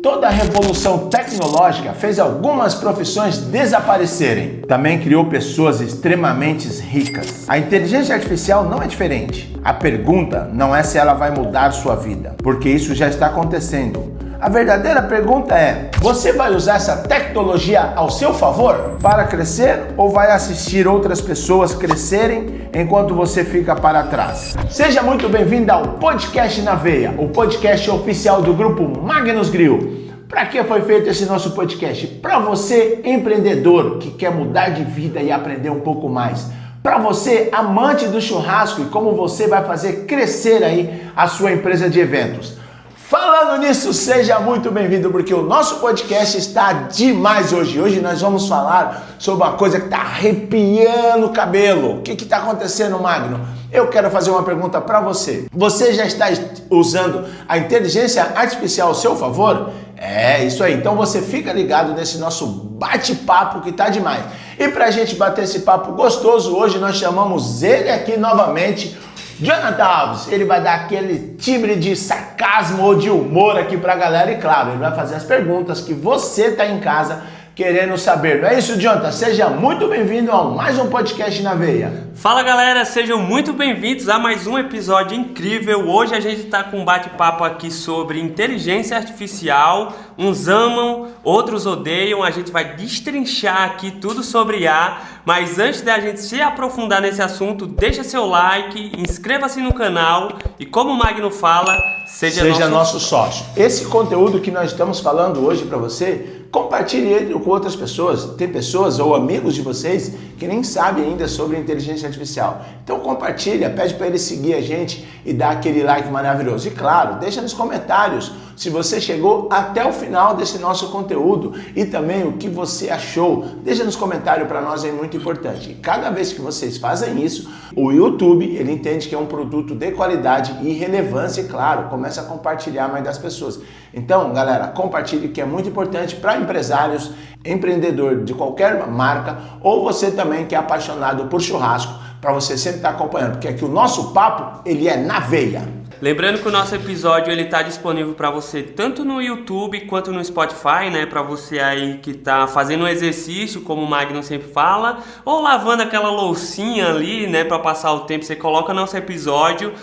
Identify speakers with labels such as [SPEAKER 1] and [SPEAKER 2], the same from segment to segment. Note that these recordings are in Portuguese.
[SPEAKER 1] Toda a revolução tecnológica fez algumas profissões desaparecerem. Também criou pessoas extremamente ricas. A inteligência artificial não é diferente. A pergunta não é se ela vai mudar sua vida, porque isso já está acontecendo. A verdadeira pergunta é: você vai usar essa tecnologia ao seu favor para crescer ou vai assistir outras pessoas crescerem enquanto você fica para trás? Seja muito bem-vindo ao Podcast na Veia, o podcast oficial do grupo Magnus Grill. Para que foi feito esse nosso podcast? Para você, empreendedor, que quer mudar de vida e aprender um pouco mais. Para você, amante do churrasco e como você vai fazer crescer aí a sua empresa de eventos. Falando nisso, seja muito bem-vindo, porque o nosso podcast está demais hoje. Hoje nós vamos falar sobre uma coisa que está arrepiando o cabelo. O que está acontecendo, Magno? Eu quero fazer uma pergunta para você. Você já está usando a inteligência artificial ao seu favor? É isso aí. Então você fica ligado nesse nosso bate-papo que está demais. E para a gente bater esse papo gostoso, hoje nós chamamos ele aqui novamente, Jonathan Alves. Ele vai dar aquele timbre de sarcasmo ou de humor aqui pra galera e claro, ele vai fazer as perguntas que você tá em casa querendo saber. Não é isso, Jonathan? Seja muito bem-vindo a mais um Podcast na Veia.
[SPEAKER 2] Fala galera, sejam muito bem-vindos a mais um episódio incrível. Hoje a gente tá com um bate-papo aqui sobre inteligência artificial. Uns amam, outros odeiam. A gente vai destrinchar aqui tudo sobre IA. Mas antes da gente se aprofundar nesse assunto, deixa seu like, inscreva-se no canal e como o Magno fala, seja
[SPEAKER 1] nosso sócio. Esse conteúdo que nós estamos falando hoje para você, compartilhe ele com outras pessoas. Tem pessoas ou amigos de vocês que nem sabem ainda sobre inteligência artificial. Então compartilha, pede para ele seguir a gente e dar aquele like maravilhoso. E claro, deixa nos comentários se você chegou até o final desse nosso conteúdo e também o que você achou. Deixa nos comentários, para nós é muito importante. E cada vez que vocês fazem isso, o YouTube ele entende que é um produto de qualidade e relevância e claro, começa a compartilhar mais das pessoas. Então, galera, compartilhe que é muito importante para empresários, empreendedor de qualquer marca ou você também que é apaixonado por churrasco, para você sempre estar acompanhando, porque aqui o nosso papo, ele é na veia.
[SPEAKER 2] Lembrando que o nosso episódio ele tá disponível para você tanto no YouTube quanto no Spotify, né? Para você aí que tá fazendo um exercício, como o Magno sempre fala, ou lavando aquela loucinha ali, né? Para passar o tempo, você coloca nosso episódio.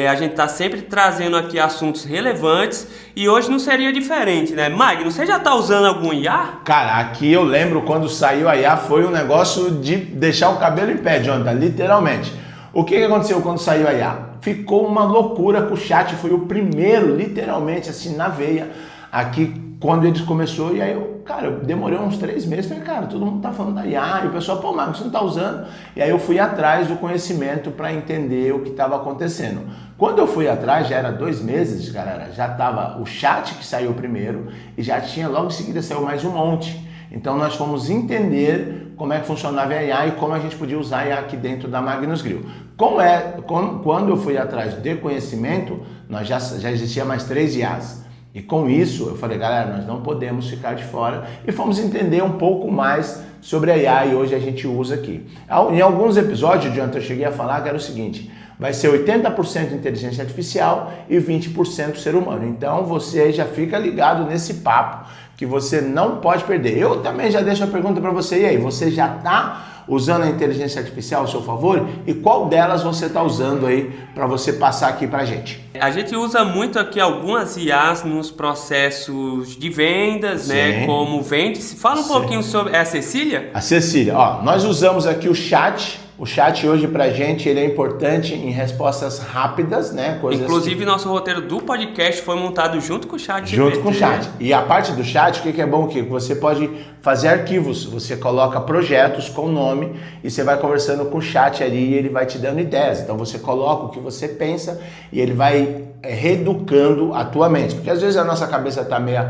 [SPEAKER 2] A gente tá sempre trazendo aqui assuntos relevantes e hoje não seria diferente, né? Magno, você já tá usando algum IA?
[SPEAKER 1] Cara, aqui eu lembro quando saiu a IA, foi um negócio de deixar o cabelo em pé, Jonathan, literalmente. O que aconteceu quando saiu a IA? Ficou uma loucura com o chat, foi o primeiro, literalmente, assim, na veia, aqui, quando eles começou, e aí eu, cara, eu demorei uns 3 meses, falei, cara, todo mundo tá falando da IA, e o pessoal, pô, Marcos, você não tá usando? E aí eu fui atrás do conhecimento para entender o que estava acontecendo. Quando eu fui atrás, já era 2 meses, galera, já tava o chat que saiu primeiro, e já tinha, logo em seguida, saiu mais um monte. Então nós fomos entender como é que funcionava a IA e como a gente podia usar a IA aqui dentro da Magnus Grill. Quando eu fui atrás de conhecimento, nós já existia mais 3 IAs. E com isso eu falei, galera, nós não podemos ficar de fora e fomos entender um pouco mais sobre a IA e hoje a gente usa aqui. Em alguns episódios, Jonathan, eu cheguei a falar que era o seguinte, vai ser 80% inteligência artificial e 20% ser humano. Então você já fica ligado nesse papo que você não pode perder. Eu também já deixo a pergunta para você, e aí, você já está usando a inteligência artificial ao seu favor? E qual delas você está usando aí para você passar aqui para a gente?
[SPEAKER 2] A gente usa muito aqui algumas IAs nos processos de vendas,
[SPEAKER 1] Sim.
[SPEAKER 2] né? Como vende-se. Fala um pouquinho sobre... É a Cecília?
[SPEAKER 1] A Cecília. Ó, nós usamos aqui o chat. O chat hoje pra gente ele é importante em respostas rápidas, né? Coisas
[SPEAKER 2] Inclusive nosso roteiro do podcast foi montado junto com o chat.
[SPEAKER 1] Junto com o chat. E a parte do chat, o que é bom? Que você pode fazer arquivos. Você coloca projetos com nome e você vai conversando com o chat ali e ele vai te dando ideias. Então você coloca o que você pensa e ele vai reeducando a tua mente. Porque às vezes a nossa cabeça tá meio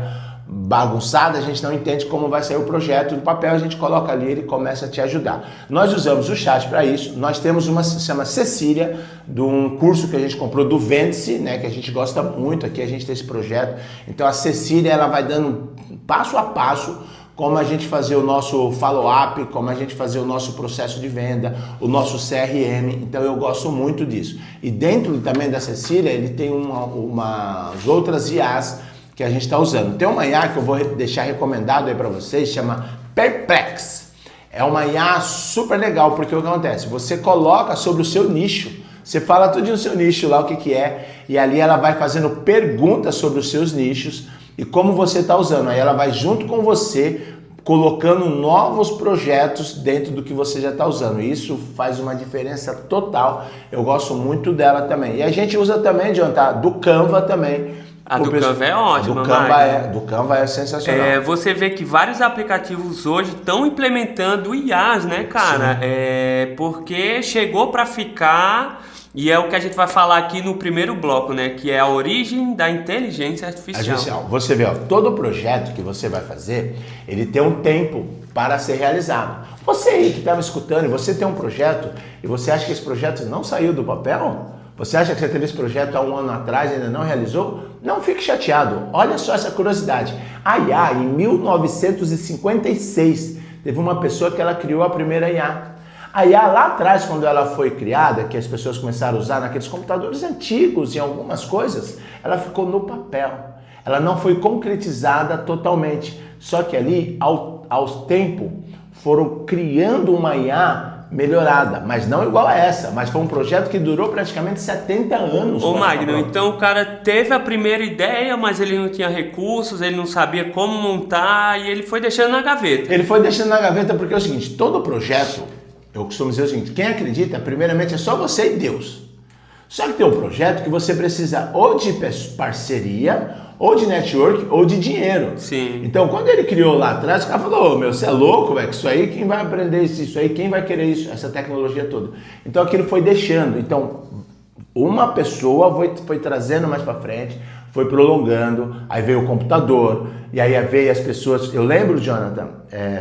[SPEAKER 1] bagunçada, a gente não entende como vai sair o projeto do papel, a gente coloca ali e ele começa a te ajudar. Nós usamos o chat para isso, nós temos uma que se chama Cecília, de um curso que a gente comprou do Vende-se, né, que a gente gosta muito, aqui a gente tem esse projeto. Então a Cecília, ela vai dando passo a passo como a gente fazer o nosso follow-up, como a gente fazer o nosso processo de venda, o nosso CRM, então eu gosto muito disso. E dentro também da Cecília, ele tem umas outras IAs que a gente está usando. Tem uma IA que eu vou deixar recomendado aí para vocês, chama Perplex. É uma IA super legal, porque o que acontece? Você coloca sobre o seu nicho, você fala tudo no seu nicho lá, o que é, e ali ela vai fazendo perguntas sobre os seus nichos e como você está usando. Aí ela vai junto com você, colocando novos projetos dentro do que você já está usando. Isso faz uma diferença total. Eu gosto muito dela também. E a gente usa também, Jonathan, do Canva também.
[SPEAKER 2] A do Canva é ótima,
[SPEAKER 1] do Canva é sensacional.
[SPEAKER 2] Você vê que vários aplicativos hoje estão implementando IAs, né, cara? Porque chegou para ficar, e é o que a gente vai falar aqui no primeiro bloco, né? Que é a origem da inteligência artificial.
[SPEAKER 1] Você vê, ó, todo projeto que você vai fazer, ele tem um tempo para ser realizado. Você aí que está me escutando, e você tem um projeto, e você acha que esse projeto não saiu do papel? Você acha que você teve esse projeto há um ano atrás e ainda não realizou? Não fique chateado. Olha só essa curiosidade. A IA, em 1956, teve uma pessoa que ela criou a primeira IA. A IA lá atrás, quando ela foi criada, que as pessoas começaram a usar naqueles computadores antigos e algumas coisas, ela ficou no papel. Ela não foi concretizada totalmente. Só que ali, ao tempo, foram criando uma IA melhorada, mas não igual a essa, mas foi um projeto que durou praticamente 70 anos.
[SPEAKER 2] Ô Magno, então o cara teve a primeira ideia, mas ele não tinha recursos, ele não sabia como montar e ele foi deixando na gaveta.
[SPEAKER 1] Ele foi deixando na gaveta porque é o seguinte, todo projeto, eu costumo dizer o seguinte, quem acredita, primeiramente é só você e Deus. Só que tem um projeto que você precisa ou de parceria, ou de network, ou de dinheiro.
[SPEAKER 2] Sim.
[SPEAKER 1] Então, quando ele criou lá atrás, o cara falou, meu, você é louco, velho, isso aí, quem vai aprender isso aí, quem vai querer isso, essa tecnologia toda? Então, aquilo foi deixando. Então, uma pessoa foi trazendo mais para frente, foi prolongando, aí veio o computador, e aí veio as pessoas... Eu lembro, Jonathan,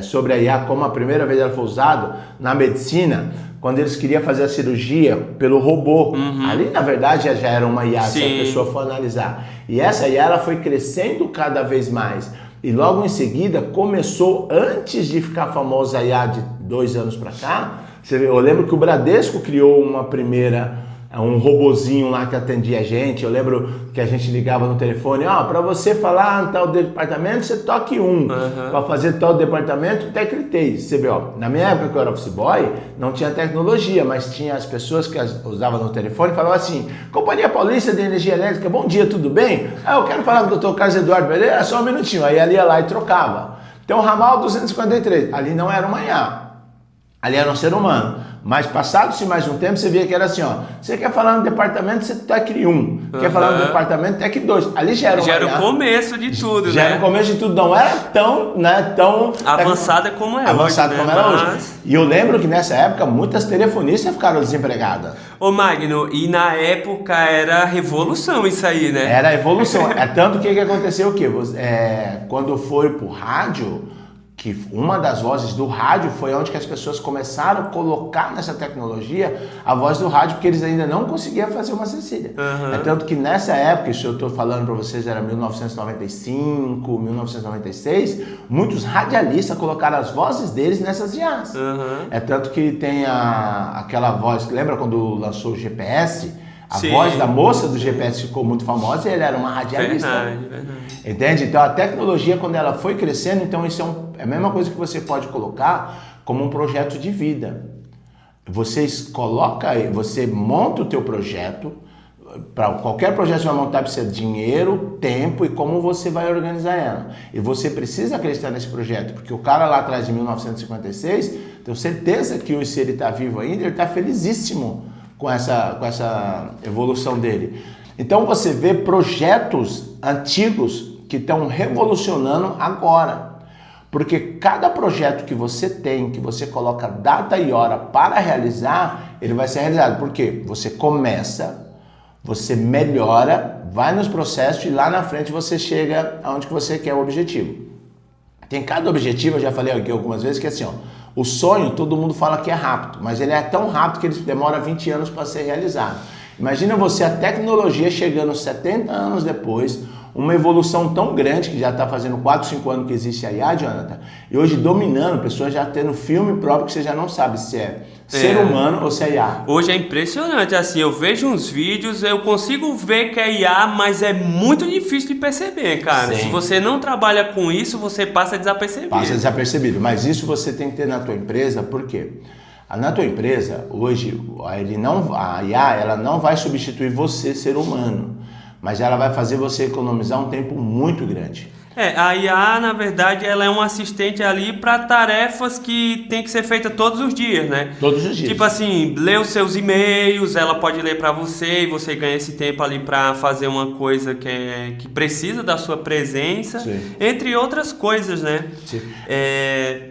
[SPEAKER 1] sobre a IA, como a primeira vez ela foi usada na medicina, quando eles queriam fazer a cirurgia pelo robô. Ali, na verdade, já era uma IA, se a pessoa for analisar. E essa IA ela foi crescendo cada vez mais. E logo em seguida, começou, antes de ficar famosa a IA de 2 anos para cá, eu lembro que o Bradesco criou um robozinho lá que atendia a gente. Eu lembro que a gente ligava no telefone, para você falar em tal departamento, você toque 1. Para fazer tal departamento, tecle 3. Você vê, na minha época que eu era office boy, não tinha tecnologia, mas tinha as pessoas que usavam no telefone e falavam assim, Companhia Paulista de Energia Elétrica, bom dia, tudo bem? Eu quero falar com o Dr. Carlos Eduardo Pereira, só um minutinho. Aí ela ia lá e trocava. Então, o ramal 253, ali não era uma IA, ali era um ser humano. Mas passado-se mais um tempo, você via que era assim, você quer falar no departamento, você tecle 1. Quer falar no departamento, tecle 2. Ali já era
[SPEAKER 2] o começo de tudo,
[SPEAKER 1] já era o começo de tudo. Não era tão
[SPEAKER 2] avançada como é
[SPEAKER 1] avançada
[SPEAKER 2] hoje,
[SPEAKER 1] como era hoje. E eu lembro que nessa época, muitas telefonistas ficaram desempregadas.
[SPEAKER 2] Ô Magno, e na época era revolução isso aí, né?
[SPEAKER 1] Era evolução. Tanto que aconteceu o quê? Quando foi pro rádio, que uma das vozes do rádio foi onde que as pessoas começaram a colocar nessa tecnologia a voz do rádio, porque eles ainda não conseguiam fazer uma Cecília. Tanto que nessa época, isso eu estou falando para vocês, era 1995, 1996, muitos radialistas colocaram as vozes deles nessas IAs. Tanto que tem aquela voz, lembra quando lançou o GPS? A voz da moça do GPS ficou muito famosa e ele era uma radialista.
[SPEAKER 2] Verdade.
[SPEAKER 1] Entende? Então a tecnologia, quando ela foi crescendo, então isso é a mesma coisa que você pode colocar como um projeto de vida. Você monta o teu projeto, para qualquer projeto que você vai montar precisa de dinheiro, tempo e como você vai organizar ela. E você precisa acreditar nesse projeto, porque o cara lá atrás de 1956, tenho certeza que se ele está vivo ainda, ele está felizíssimo com essa evolução dele. Então você vê projetos antigos que estão revolucionando agora. Porque cada projeto que você tem, que você coloca data e hora para realizar, ele vai ser realizado. Por quê? Você começa, você melhora, vai nos processos e lá na frente você chega aonde que você quer o objetivo. Tem cada objetivo, eu já falei aqui algumas vezes, que é assim, o sonho todo mundo fala que é rápido, mas ele é tão rápido que ele demora 20 anos para ser realizado. Imagina você, a tecnologia chegando 70 anos depois, uma evolução tão grande que já está fazendo 4, 5 anos que existe a IA, Jonathan, e hoje dominando, pessoas já tendo filme próprio que você já não sabe se é ser humano ou se é IA.
[SPEAKER 2] Hoje é impressionante, assim, eu vejo uns vídeos, eu consigo ver que é IA, mas é muito difícil de perceber, cara.
[SPEAKER 1] Sim.
[SPEAKER 2] Se você não trabalha com isso, você passa desapercebido.
[SPEAKER 1] Passa desapercebido, mas isso você tem que ter na tua empresa, por quê? Na tua empresa, hoje, a IA ela não vai substituir você, ser humano, mas ela vai fazer você economizar um tempo muito grande.
[SPEAKER 2] A IA, na verdade, ela é um assistente ali para tarefas que tem que ser feitas todos os dias, né?
[SPEAKER 1] Todos os dias.
[SPEAKER 2] Tipo assim, ler os seus e-mails, ela pode ler para você e você ganha esse tempo ali para fazer uma coisa que precisa da sua presença,
[SPEAKER 1] Sim.
[SPEAKER 2] entre outras coisas, né?
[SPEAKER 1] Sim.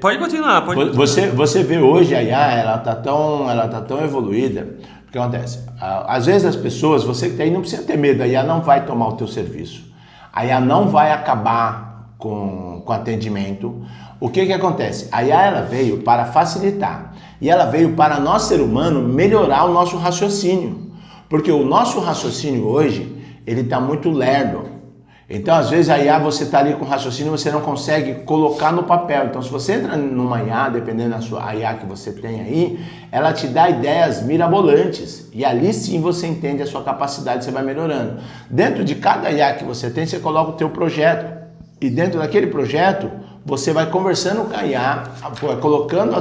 [SPEAKER 2] Pode continuar, pode continuar.
[SPEAKER 1] Você vê hoje a IA, ela tá tão evoluída. O que acontece? Às vezes as pessoas, você que tá aí não precisa ter medo, a IA não vai tomar o teu serviço. A IA não vai acabar com atendimento. O que acontece? A IA ela veio para facilitar e ela veio para nós, ser humano, melhorar o nosso raciocínio. Porque o nosso raciocínio hoje, ele está muito lerdo. Então, às vezes, a IA, você está ali com raciocínio e você não consegue colocar no papel. Então, se você entra numa IA, dependendo da IA que você tem aí, ela te dá ideias mirabolantes. E ali sim você entende a sua capacidade, você vai melhorando. Dentro de cada IA que você tem, você coloca o teu projeto. E dentro daquele projeto, você vai conversando com a IA, colocando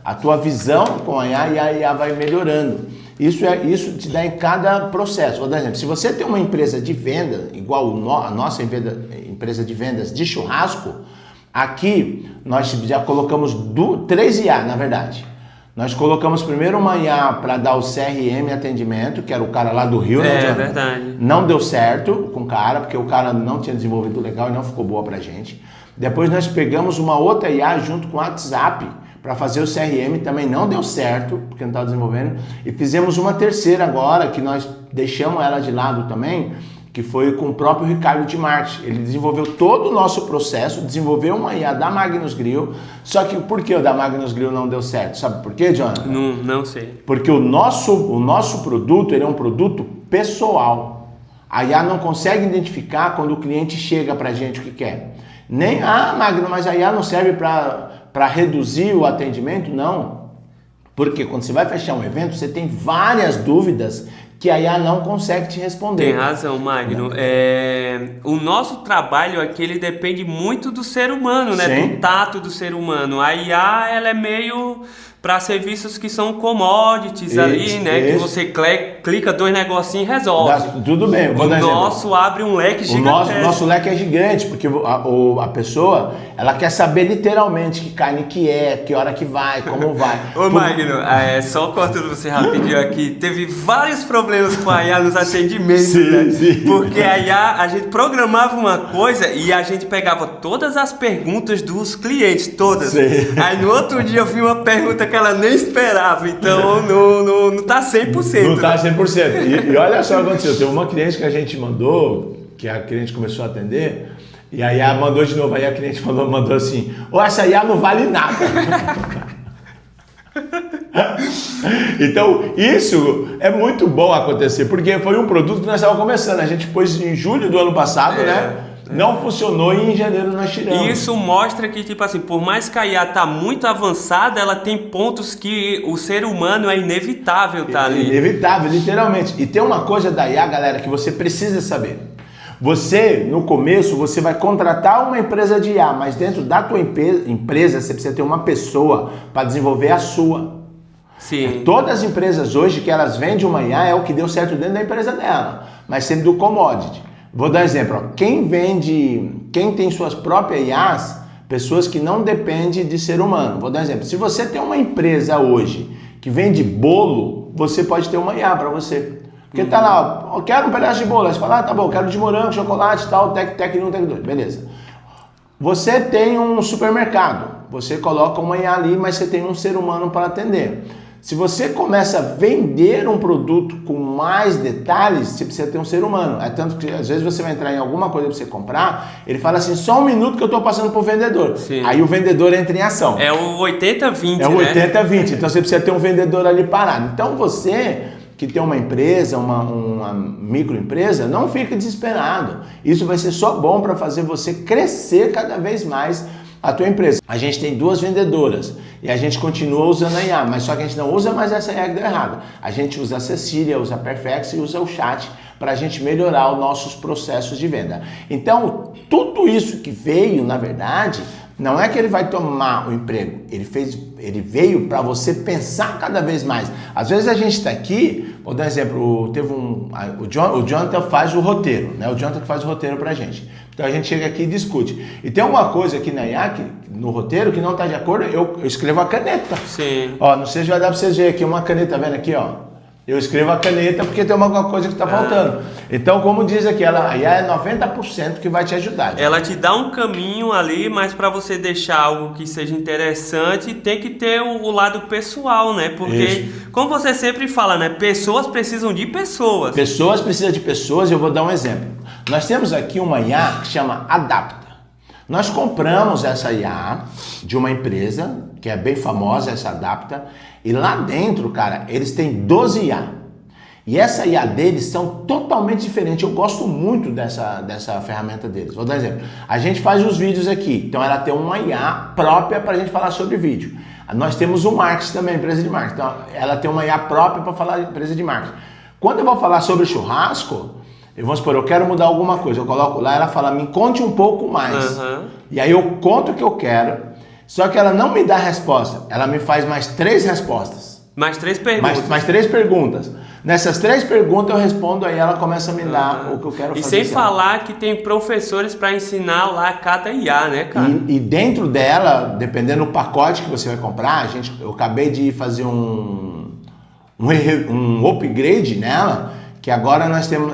[SPEAKER 1] a tua visão com a IA e a IA vai melhorando. Isso te dá em cada processo. Vou dar um exemplo. Se você tem uma empresa de venda, igual a nossa empresa de vendas de churrasco, aqui nós já colocamos 3 IA, na verdade. Nós colocamos primeiro uma IA para dar o CRM atendimento, que era o cara lá do Rio.
[SPEAKER 2] É verdade.
[SPEAKER 1] Não deu certo com o cara, porque o cara não tinha desenvolvido legal e não ficou boa pra gente. Depois nós pegamos uma outra IA junto com o WhatsApp, para fazer o CRM, também não deu certo, porque não estava desenvolvendo, e fizemos uma terceira agora, que nós deixamos ela de lado também, que foi com o próprio Ricardo de Marte. Ele desenvolveu todo o nosso processo, desenvolveu uma IA da Magnus Grill, só que por que o da Magnus Grill não deu certo? Sabe por quê, Jonathan?
[SPEAKER 2] Não sei.
[SPEAKER 1] Porque o nosso produto, ele é um produto pessoal. A IA não consegue identificar quando o cliente chega para a gente o que quer. Nem, Magno, mas a IA não serve para reduzir o atendimento? Não. Porque quando você vai fechar um evento, você tem várias dúvidas que a IA não consegue te responder.
[SPEAKER 2] Tem razão, Magno. O nosso trabalho aqui, ele depende muito do ser humano, né?
[SPEAKER 1] Sim.
[SPEAKER 2] Do tato do ser humano. A IA, ela é meio para serviços que são commodities ali, né? Que você clica 2 negocinhos e resolve.
[SPEAKER 1] Tudo bem.
[SPEAKER 2] O nosso abre um leque gigante.
[SPEAKER 1] O nosso leque é gigante, porque a pessoa, ela quer saber literalmente que carne que é, que hora que vai, como vai.
[SPEAKER 2] Ô Magno, só cortando você rapidinho aqui, teve vários problemas com a IA nos atendimentos,
[SPEAKER 1] sim,
[SPEAKER 2] né?
[SPEAKER 1] Sim.
[SPEAKER 2] Porque a IA, a gente programava uma coisa e a gente pegava todas as perguntas dos clientes, todas.
[SPEAKER 1] Sim.
[SPEAKER 2] Aí no outro dia eu vi uma pergunta que ela nem esperava, então não tá 100%.
[SPEAKER 1] Não tá 100%. E olha só o que aconteceu, teve uma cliente que a gente mandou, que a cliente começou a atender, e aí a mandou de novo, aí a cliente mandou assim, essa IA não vale nada. Então, isso é muito bom acontecer, porque foi um produto que nós estávamos começando, a gente pôs em julho do ano passado, né? Não funcionou e em janeiro nós tiramos.
[SPEAKER 2] Isso mostra que, tipo assim, por mais que a IA tá muito avançada, ela tem pontos que o ser humano é inevitável ali.
[SPEAKER 1] Inevitável, literalmente. E tem uma coisa da IA, galera, que você precisa saber. Você, no começo, você vai contratar uma empresa de IA, mas dentro da tua empresa, você precisa ter uma pessoa para desenvolver a sua.
[SPEAKER 2] Sim.
[SPEAKER 1] Todas as empresas hoje que elas vendem uma IA é o que deu certo dentro da empresa dela, mas sempre do commodity. Vou dar um exemplo. Quem tem suas próprias IAs, pessoas que não dependem de ser humano. Vou dar um exemplo. Se você tem uma empresa hoje que vende bolo, você pode ter uma IA para você. Porque tá lá, eu quero um pedaço de bolo. Aí você fala, tá bom, quero de morango, chocolate e tal, Tec 1, Tec 2, beleza. Você tem um supermercado, você coloca uma IA ali, mas você tem um ser humano para atender. Se você começa a vender um produto com mais detalhes, você precisa ter um ser humano. É tanto que às vezes você vai entrar em alguma coisa para você comprar, ele fala assim, só um minuto que eu estou passando para o vendedor.
[SPEAKER 2] Sim.
[SPEAKER 1] Aí o vendedor entra em ação.
[SPEAKER 2] É o 80-20,
[SPEAKER 1] É o
[SPEAKER 2] né?
[SPEAKER 1] 80-20, então você precisa ter um vendedor ali parado. Então você que tem uma empresa, uma microempresa, não fique desesperado. Isso vai ser só bom para fazer você crescer cada vez mais a tua empresa. A gente tem 2 vendedoras e a gente continua usando a IA, mas só que a gente não usa mais essa IA que deu errado. A gente usa a Cecília, usa a Perfex e usa o chat para a gente melhorar os nossos processos de venda. Então, tudo isso que veio, na verdade, não é que ele vai tomar o emprego, ele veio para você pensar cada vez mais. Às vezes a gente está aqui, vou dar um exemplo, o Jonathan faz o roteiro, né? O Jonathan que faz o roteiro para a gente. Então a gente chega aqui e discute. E tem alguma coisa aqui na IA, no roteiro, que não está de acordo, eu escrevo a caneta.
[SPEAKER 2] Sim.
[SPEAKER 1] Ó, não sei se vai dar para vocês verem aqui uma caneta, tá vendo aqui, ó? Eu escrevo a caneta porque tem alguma coisa que está faltando. Então, como diz aqui, a IA é 90% que vai te ajudar.
[SPEAKER 2] Ela te dá um caminho ali, mas para você deixar algo que seja interessante, tem que ter o lado pessoal, né? Porque, como você sempre fala, né? Pessoas precisam de pessoas.
[SPEAKER 1] Pessoas precisam de pessoas, eu vou dar um exemplo. Nós temos aqui uma IA que chama Adapta. Nós compramos essa IA de uma empresa, que é bem famosa, essa Adapta, e lá dentro, cara, eles têm 12 IA. E essa IA deles são totalmente diferentes. Eu gosto muito dessa ferramenta deles. Vou dar um exemplo. A gente faz os vídeos aqui, então ela tem uma IA própria para a gente falar sobre vídeo. Nós temos o marketing também, empresa de marketing. Então ela tem uma IA própria para falar de empresa de marketing. Quando eu vou falar sobre churrasco, vamos supor, eu quero mudar alguma coisa, eu coloco lá, ela fala, me conte um pouco mais. E aí eu conto o que eu quero, só que ela não me dá resposta, ela me faz mais 3 respostas.
[SPEAKER 2] Mais 3 perguntas.
[SPEAKER 1] Mais 3 perguntas. Nessas 3 perguntas eu respondo, aí ela começa a me dar o que eu quero fazer.
[SPEAKER 2] E sem falar que tem professores para ensinar lá cada IA, né, cara?
[SPEAKER 1] E dentro dela, dependendo do pacote que você vai comprar, eu acabei de fazer um upgrade nela, que agora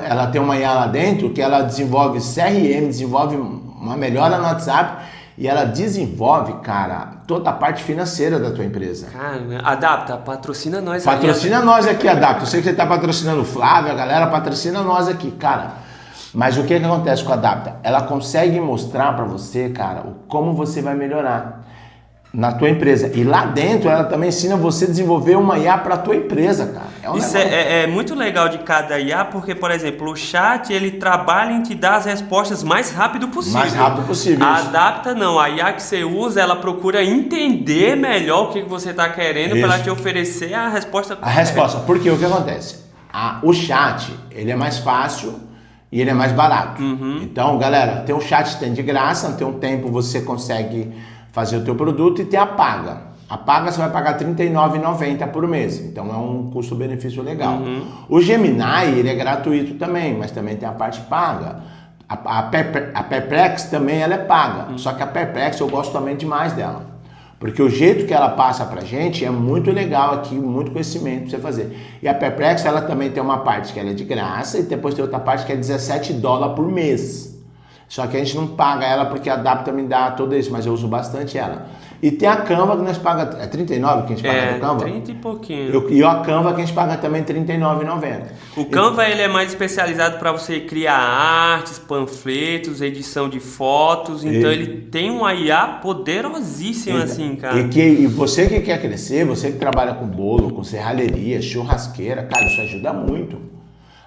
[SPEAKER 1] ela tem uma IA lá dentro que ela desenvolve CRM, desenvolve uma melhora no WhatsApp e ela desenvolve, cara, toda a parte financeira da tua empresa.
[SPEAKER 2] Cara, Adapta, patrocina nós.
[SPEAKER 1] Patrocina nós aqui, Adapta. Eu sei que você está patrocinando o Flávio, a galera patrocina nós aqui, cara. Mas o que acontece com a Adapta? Ela consegue mostrar para você, cara, como você vai melhorar na tua empresa. E lá dentro ela também ensina você a desenvolver uma IA para a tua empresa, cara.
[SPEAKER 2] Isso é muito legal de cada IA, porque, por exemplo, o chat, ele trabalha em te dar as respostas mais rápido possível.
[SPEAKER 1] Mais rápido possível.
[SPEAKER 2] A Adapta não. A IA que você usa, ela procura entender melhor o que você está querendo para ela te oferecer a resposta correta.
[SPEAKER 1] A resposta. Porque o que acontece? O chat, ele é mais fácil e ele é mais barato. Então, galera, tem um chat tem de graça, tem um tempo você consegue fazer o teu produto e tem a paga. A paga você vai pagar R$ 39,90 por mês, então é um custo-benefício legal. O Gemini, ele é gratuito também, mas também tem a parte paga. A Perplex também ela é paga, só que a Perplex eu gosto também demais dela. Porque o jeito que ela passa pra gente é muito legal aqui, muito conhecimento pra você fazer. E a Perplex, ela também tem uma parte que ela é de graça e depois tem outra parte que é $17 por mês. Só que a gente não paga ela porque a Adapta me dá tudo isso, mas eu uso bastante ela. E tem a Canva que nós pagamos, é 39 que a gente paga do Canva?
[SPEAKER 2] 30 e pouquinho.
[SPEAKER 1] E a Canva que a gente paga também R$39,90.
[SPEAKER 2] O Canva ele é mais especializado para você criar artes, panfletos, edição de fotos, então ele tem uma IA poderosíssima assim, cara.
[SPEAKER 1] E você que quer crescer, você que trabalha com bolo, com serralheria, churrasqueira, cara, isso ajuda muito.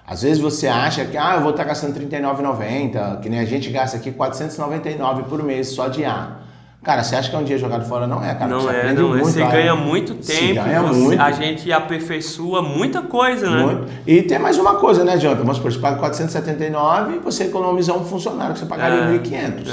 [SPEAKER 1] Às vezes você acha que eu vou estar gastando R$39,90, que nem a gente gasta aqui R$499 por mês só de IA. Cara, você acha que é um dia jogado fora? Não é, cara.
[SPEAKER 2] Não
[SPEAKER 1] você
[SPEAKER 2] é, não é. Você ganha muito tempo,
[SPEAKER 1] muito.
[SPEAKER 2] A gente aperfeiçoa muita coisa, né?
[SPEAKER 1] Muito. E tem mais uma coisa, né, Jonathan? Vamos supor, você paga R$479 e você economiza um funcionário que você pagaria R$1.500.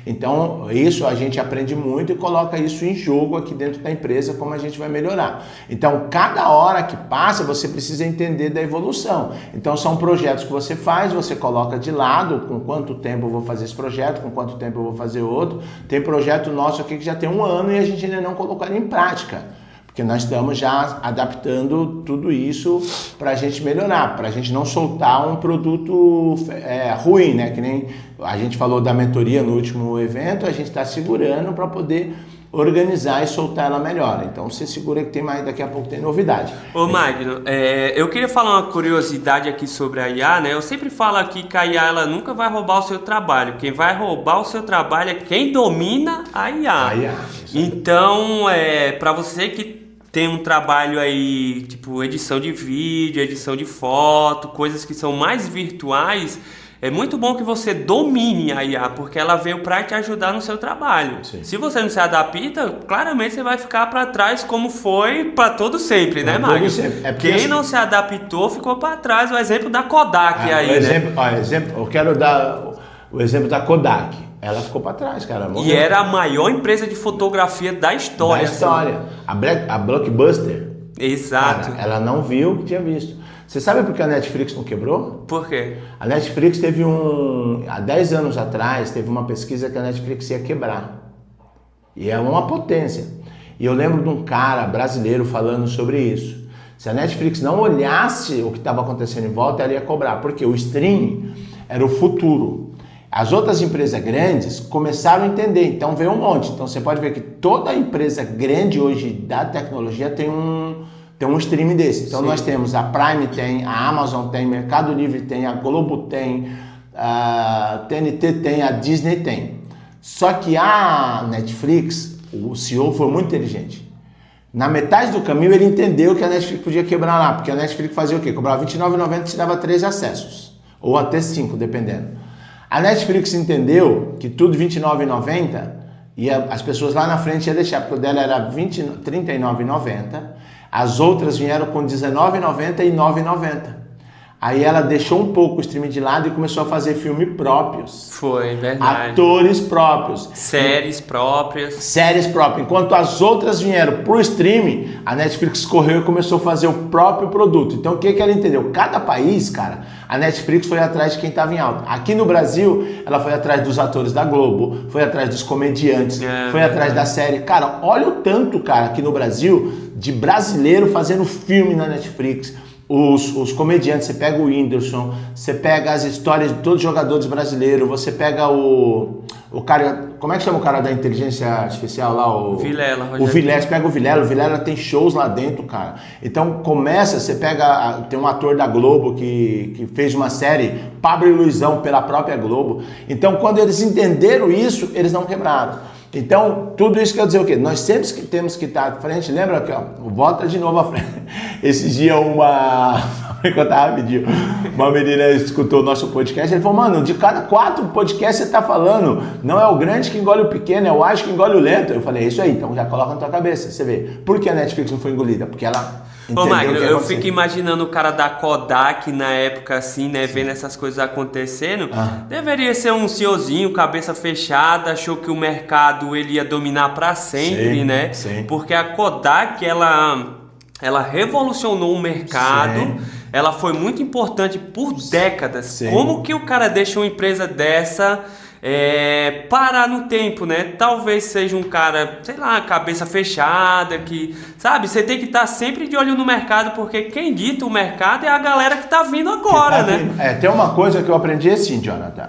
[SPEAKER 1] Então, isso a gente aprende muito e coloca isso em jogo aqui dentro da empresa, como a gente vai melhorar. Então, cada hora que passa, você precisa entender da evolução. Então, são projetos que você faz, você coloca de lado, com quanto tempo eu vou fazer esse projeto, com quanto tempo eu vou fazer outro. Tem projeto nosso aqui que já tem 1 ano e a gente ainda não colocou ele em prática, porque nós estamos já adaptando tudo isso para a gente melhorar, para a gente não soltar um produto ruim, né? Que nem a gente falou da mentoria no último evento, a gente está segurando para poder organizar e soltar ela melhor. Então você segura que tem mais, daqui a pouco tem novidade.
[SPEAKER 2] Ô Magno, eu queria falar uma curiosidade aqui sobre a IA, né? Eu sempre falo aqui que a IA ela nunca vai roubar o seu trabalho. Quem vai roubar o seu trabalho é quem domina a IA. Então, para você que tem um trabalho aí, tipo edição de vídeo, edição de foto, coisas que são mais virtuais, é muito bom que você domine a IA, porque ela veio para te ajudar no seu trabalho.
[SPEAKER 1] Sim.
[SPEAKER 2] Se você não se adapta, claramente você vai ficar para trás, como foi para todo sempre, né, Magno? Quem não se adaptou ficou para trás. O exemplo da Kodak aí,
[SPEAKER 1] eu quero dar o exemplo da Kodak. Ela ficou para trás, cara.
[SPEAKER 2] E era a maior empresa de fotografia da história.
[SPEAKER 1] Da história. Assim. A Blockbuster.
[SPEAKER 2] Exato.
[SPEAKER 1] Cara, ela não viu o que tinha visto. Você sabe por que a Netflix não quebrou?
[SPEAKER 2] Por quê?
[SPEAKER 1] A Netflix há 10 anos atrás, teve uma pesquisa que a Netflix ia quebrar. E é uma potência. E eu lembro de um cara brasileiro falando sobre isso. Se a Netflix não olhasse o que estava acontecendo em volta, ela ia cobrar. Porque o streaming era o futuro. As outras empresas grandes começaram a entender, então veio um monte. Então você pode ver que toda empresa grande hoje da tecnologia tem um streaming desse. Então nós temos a Prime tem, a Amazon tem, Mercado Livre tem, a Globo tem, a TNT tem, a Disney tem. Só que a Netflix, o CEO foi muito inteligente. Na metade do caminho ele entendeu que a Netflix podia quebrar lá, porque a Netflix fazia o quê? Cobrava R$29,90 e te dava 3 acessos, ou até 5, dependendo. A Netflix entendeu que tudo R$29,90 e as pessoas lá na frente iam deixar, porque o dela era R$39,90, as outras vieram com R$19,90 e R$9,90. Aí ela deixou um pouco o streaming de lado e começou a fazer filmes próprios.
[SPEAKER 2] Foi, verdade.
[SPEAKER 1] Atores próprios.
[SPEAKER 2] Séries próprias.
[SPEAKER 1] Séries próprias. Enquanto as outras vieram pro streaming, a Netflix correu e começou a fazer o próprio produto. Então o que ela entendeu? Cada país, cara, a Netflix foi atrás de quem estava em alta. Aqui no Brasil, ela foi atrás dos atores da Globo, foi atrás dos comediantes, foi atrás da série. Cara, olha o tanto, cara, aqui no Brasil, de brasileiro fazendo filme na Netflix. Os comediantes, você pega o Whindersson, você pega as histórias de todos os jogadores brasileiros, você pega o cara, como é que chama o cara da inteligência artificial lá? O
[SPEAKER 2] Vilela.
[SPEAKER 1] O Vilela, você pega o Vilela tem shows lá dentro, cara. Então começa, você pega, tem um ator da Globo que fez uma série, Pablo e Luizão, pela própria Globo. Então quando eles entenderam isso, eles não quebraram. Então, tudo isso quer dizer o quê? Nós sempre temos que estar à frente. Lembra aqui, ó, volta de novo à frente. Esses dias vou contar rapidinho. Uma menina escutou o nosso podcast, ele falou, mano, de cada 4 podcasts você tá falando, não é o grande que engole o pequeno, é o ágil que engole o lento. Eu falei, é isso aí, então já coloca na tua cabeça, você vê. Por que a Netflix não foi engolida? Porque ela...
[SPEAKER 2] Ô Magno, eu fico imaginando o cara da Kodak na época assim, né, vendo essas coisas acontecendo. Deveria ser um CEOzinho, cabeça fechada, achou que o mercado ele ia dominar para sempre, né?
[SPEAKER 1] Sim.
[SPEAKER 2] Porque a Kodak, ela revolucionou o mercado. Sim. Ela foi muito importante por décadas. Sim. Como que o cara deixa uma empresa dessa parar no tempo, né? Talvez seja um cara, sei lá, cabeça fechada, que, sabe, você tem que estar sempre de olho no mercado, porque quem dita o mercado é a galera que tá vindo agora, né?
[SPEAKER 1] Tem uma coisa que eu aprendi assim, Jonathan,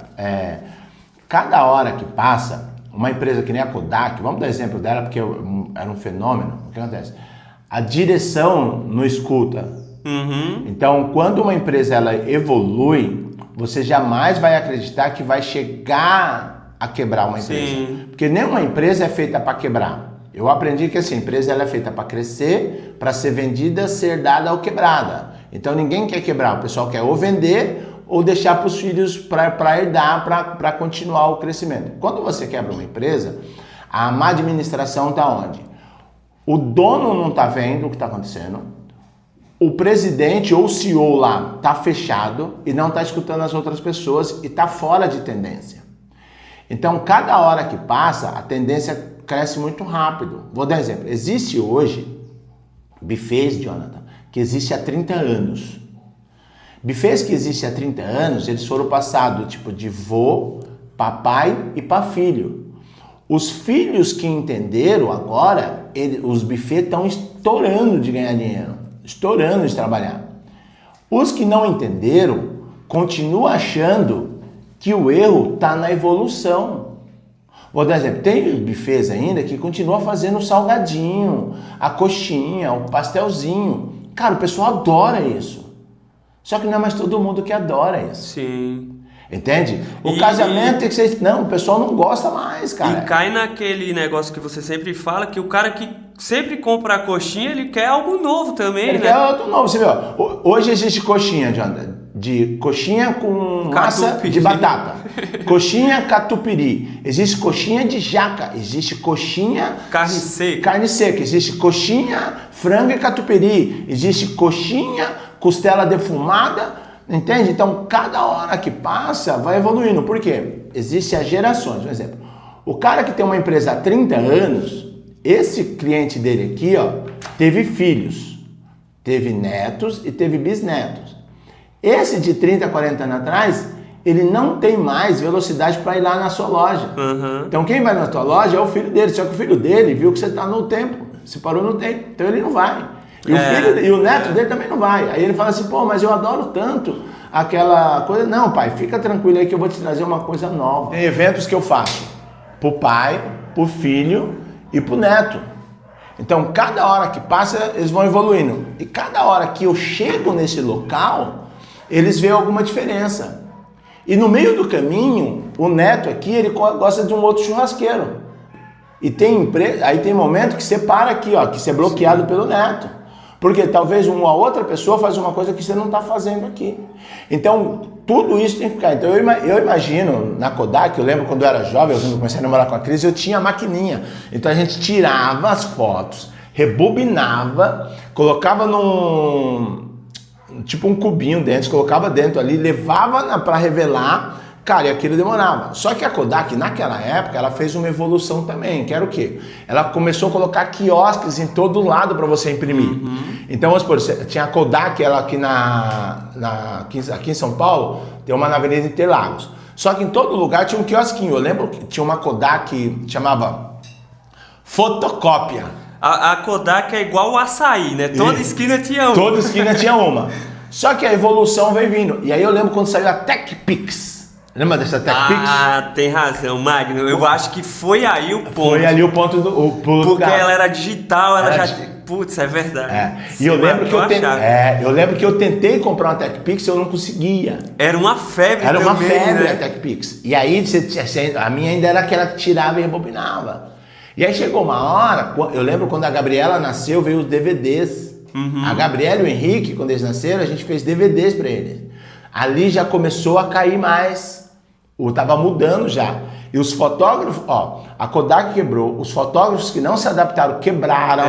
[SPEAKER 1] cada hora que passa, uma empresa que nem a Kodak, vamos dar exemplo dela, porque era um fenômeno, o que acontece? A direção não escuta.
[SPEAKER 2] Uhum.
[SPEAKER 1] Então, quando uma empresa ela evolui, você jamais vai acreditar que vai chegar a quebrar uma empresa.
[SPEAKER 2] Sim.
[SPEAKER 1] Porque nenhuma empresa é feita para quebrar. Eu aprendi que assim, a empresa ela é feita para crescer, para ser vendida, ser dada ou quebrada. Então ninguém quer quebrar, o pessoal quer ou vender ou deixar para os filhos para herdar, para continuar o crescimento. Quando você quebra uma empresa, a má administração está onde? O dono não está vendo o que está acontecendo. O presidente ou o CEO lá está fechado e não está escutando as outras pessoas e está fora de tendência. Então, cada hora que passa, a tendência cresce muito rápido. Vou dar um exemplo. Existe hoje buffets, Jonathan, que existe há 30 anos. Buffets que existem há 30 anos, eles foram passados tipo de vô, papai e para filho. Os filhos que entenderam agora, os buffets estão estourando de ganhar dinheiro. Estourando de trabalhar. Os que não entenderam continuam achando que o erro está na evolução. Vou dar um exemplo, tem buffets ainda que continuam fazendo o salgadinho, a coxinha, o pastelzinho. Cara, o pessoal adora isso. Só que não é mais todo mundo que adora isso.
[SPEAKER 2] Sim.
[SPEAKER 1] Entende? O casamento tem que ser... Não, o pessoal não gosta mais, cara.
[SPEAKER 2] E cai naquele negócio que você sempre fala, que o cara que sempre compra a coxinha, ele quer algo novo também,
[SPEAKER 1] ele quer algo novo. Você vê, ó, hoje existe coxinha, Jonathan, de coxinha com massa
[SPEAKER 2] Catupiry.
[SPEAKER 1] de batata. Coxinha catupiry. Existe coxinha de jaca. Existe coxinha... Carne seca. Existe coxinha frango e catupiry. Existe coxinha costela defumada. Entende? Então, cada hora que passa, vai evoluindo. Por quê? Existem as gerações. Um exemplo. O cara que tem uma empresa há 30 anos, esse cliente dele aqui, ó, teve filhos, teve netos e teve bisnetos. Esse de 30, 40 anos atrás, ele não tem mais velocidade para ir lá na sua loja.
[SPEAKER 2] Uhum.
[SPEAKER 1] Então quem vai na sua loja é o filho dele, só que o filho dele viu que você está no tempo, você parou no tempo, então ele não vai. E, e o neto dele também não vai. Aí ele fala assim, pô, mas eu adoro tanto aquela coisa. Não, pai, fica tranquilo aí que eu vou te trazer uma coisa nova. Tem eventos que eu faço pro pai, pro filho e pro neto. Então, cada hora que passa, eles vão evoluindo. E cada hora que eu chego nesse local, eles veem alguma diferença. E no meio do caminho, o neto aqui, ele gosta de um outro churrasqueiro. E tem aí tem momento que você para aqui, ó, que você é bloqueado pelo neto. Porque talvez uma outra pessoa faz uma coisa que você não está fazendo aqui. Então, tudo isso tem que ficar. Então, eu imagino, na Kodak, eu lembro quando eu era jovem, quando eu comecei a namorar com a Cris, eu tinha a maquininha. Então, a gente tirava as fotos, rebobinava, colocava tipo um cubinho dentro, colocava dentro ali, levava para revelar. Cara, e aquilo demorava. Só que a Kodak, naquela época, ela fez uma evolução também, que era o quê? Ela começou a colocar quiosques em todo lado para você imprimir. Uhum. Então, vamos supor, tinha a Kodak, ela aqui aqui em São Paulo, tem uma na Avenida Interlagos. Só que em todo lugar tinha um quiosquinho. Eu lembro que tinha uma Kodak que chamava Fotocópia.
[SPEAKER 2] A Kodak é igual o açaí, né? Toda esquina tinha uma.
[SPEAKER 1] Toda esquina tinha uma. Só que a evolução veio vindo. E aí eu lembro quando saiu a TechPix. Lembra dessa TechPix?
[SPEAKER 2] Ah, tem razão, Magno. Eu acho que foi aí o ponto.
[SPEAKER 1] Foi ali o ponto do
[SPEAKER 2] porque ela era digital, ela já... Putz, é verdade.
[SPEAKER 1] E eu lembro que eu tentei comprar uma TechPix e eu não conseguia.
[SPEAKER 2] Era uma febre
[SPEAKER 1] também, uma febre,
[SPEAKER 2] né?
[SPEAKER 1] A TechPix. E aí a minha ainda era aquela que tirava e rebobinava. E aí chegou uma hora, eu lembro quando a Gabriela nasceu, veio os DVDs. Uhum. A Gabriela e o Henrique, quando eles nasceram, a gente fez DVDs para eles. Ali já começou a cair mais. Tava mudando já. E os fotógrafos, a Kodak quebrou, os fotógrafos que não se adaptaram quebraram,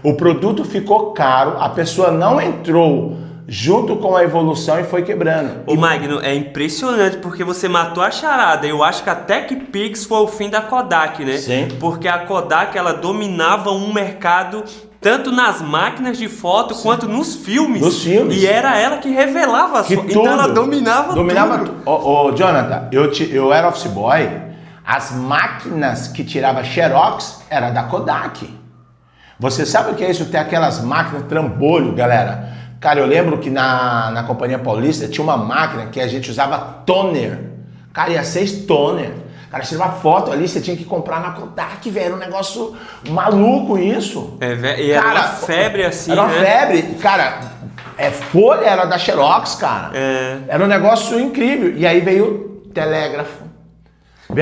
[SPEAKER 1] o produto ficou caro, a pessoa não entrou junto com a evolução e foi quebrando.
[SPEAKER 2] Ô Magno, é impressionante porque você matou a charada. Eu acho que a TechPix foi o fim da Kodak, né?
[SPEAKER 1] Sim.
[SPEAKER 2] Porque a Kodak, ela dominava um mercado tanto nas máquinas de foto quanto nos filmes.
[SPEAKER 1] Nos filmes.
[SPEAKER 2] E era ela que revelava as fotos. Então ela dominava tudo.
[SPEAKER 1] Ô, Jonathan, eu era office boy, as máquinas que tirava Xerox era da Kodak. Você sabe o que é isso? Ter aquelas máquinas trambolho, galera. Cara, eu lembro que na Companhia Paulista tinha uma máquina que a gente usava toner. Cara, ia 6 toner. Cara, você tirava foto ali, você tinha que comprar na Kodak, velho. Era um negócio maluco isso.
[SPEAKER 2] E era uma febre assim,
[SPEAKER 1] Era uma febre. Cara, folha era da Xerox, cara. Era um negócio incrível. E aí veio o telégrafo.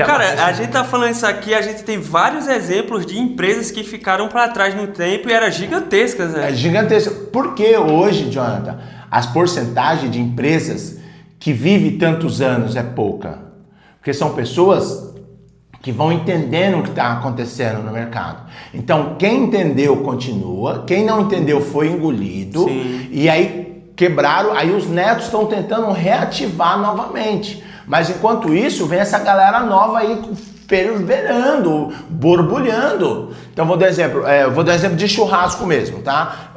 [SPEAKER 2] Cara, a gente tá falando isso aqui, a gente tem vários exemplos de empresas que ficaram para trás no tempo e eram gigantescas, né?
[SPEAKER 1] Gigantescas. Por que hoje, Jonathan, as porcentagens de empresas que vivem tantos anos é pouca? Porque são pessoas que vão entendendo o que está acontecendo no mercado. Então, quem entendeu continua, quem não entendeu foi engolido. Sim. E aí quebraram, aí os netos estão tentando reativar novamente. Mas enquanto isso, vem essa galera nova aí perverando, borbulhando. Então vou dar exemplo de churrasco mesmo, tá?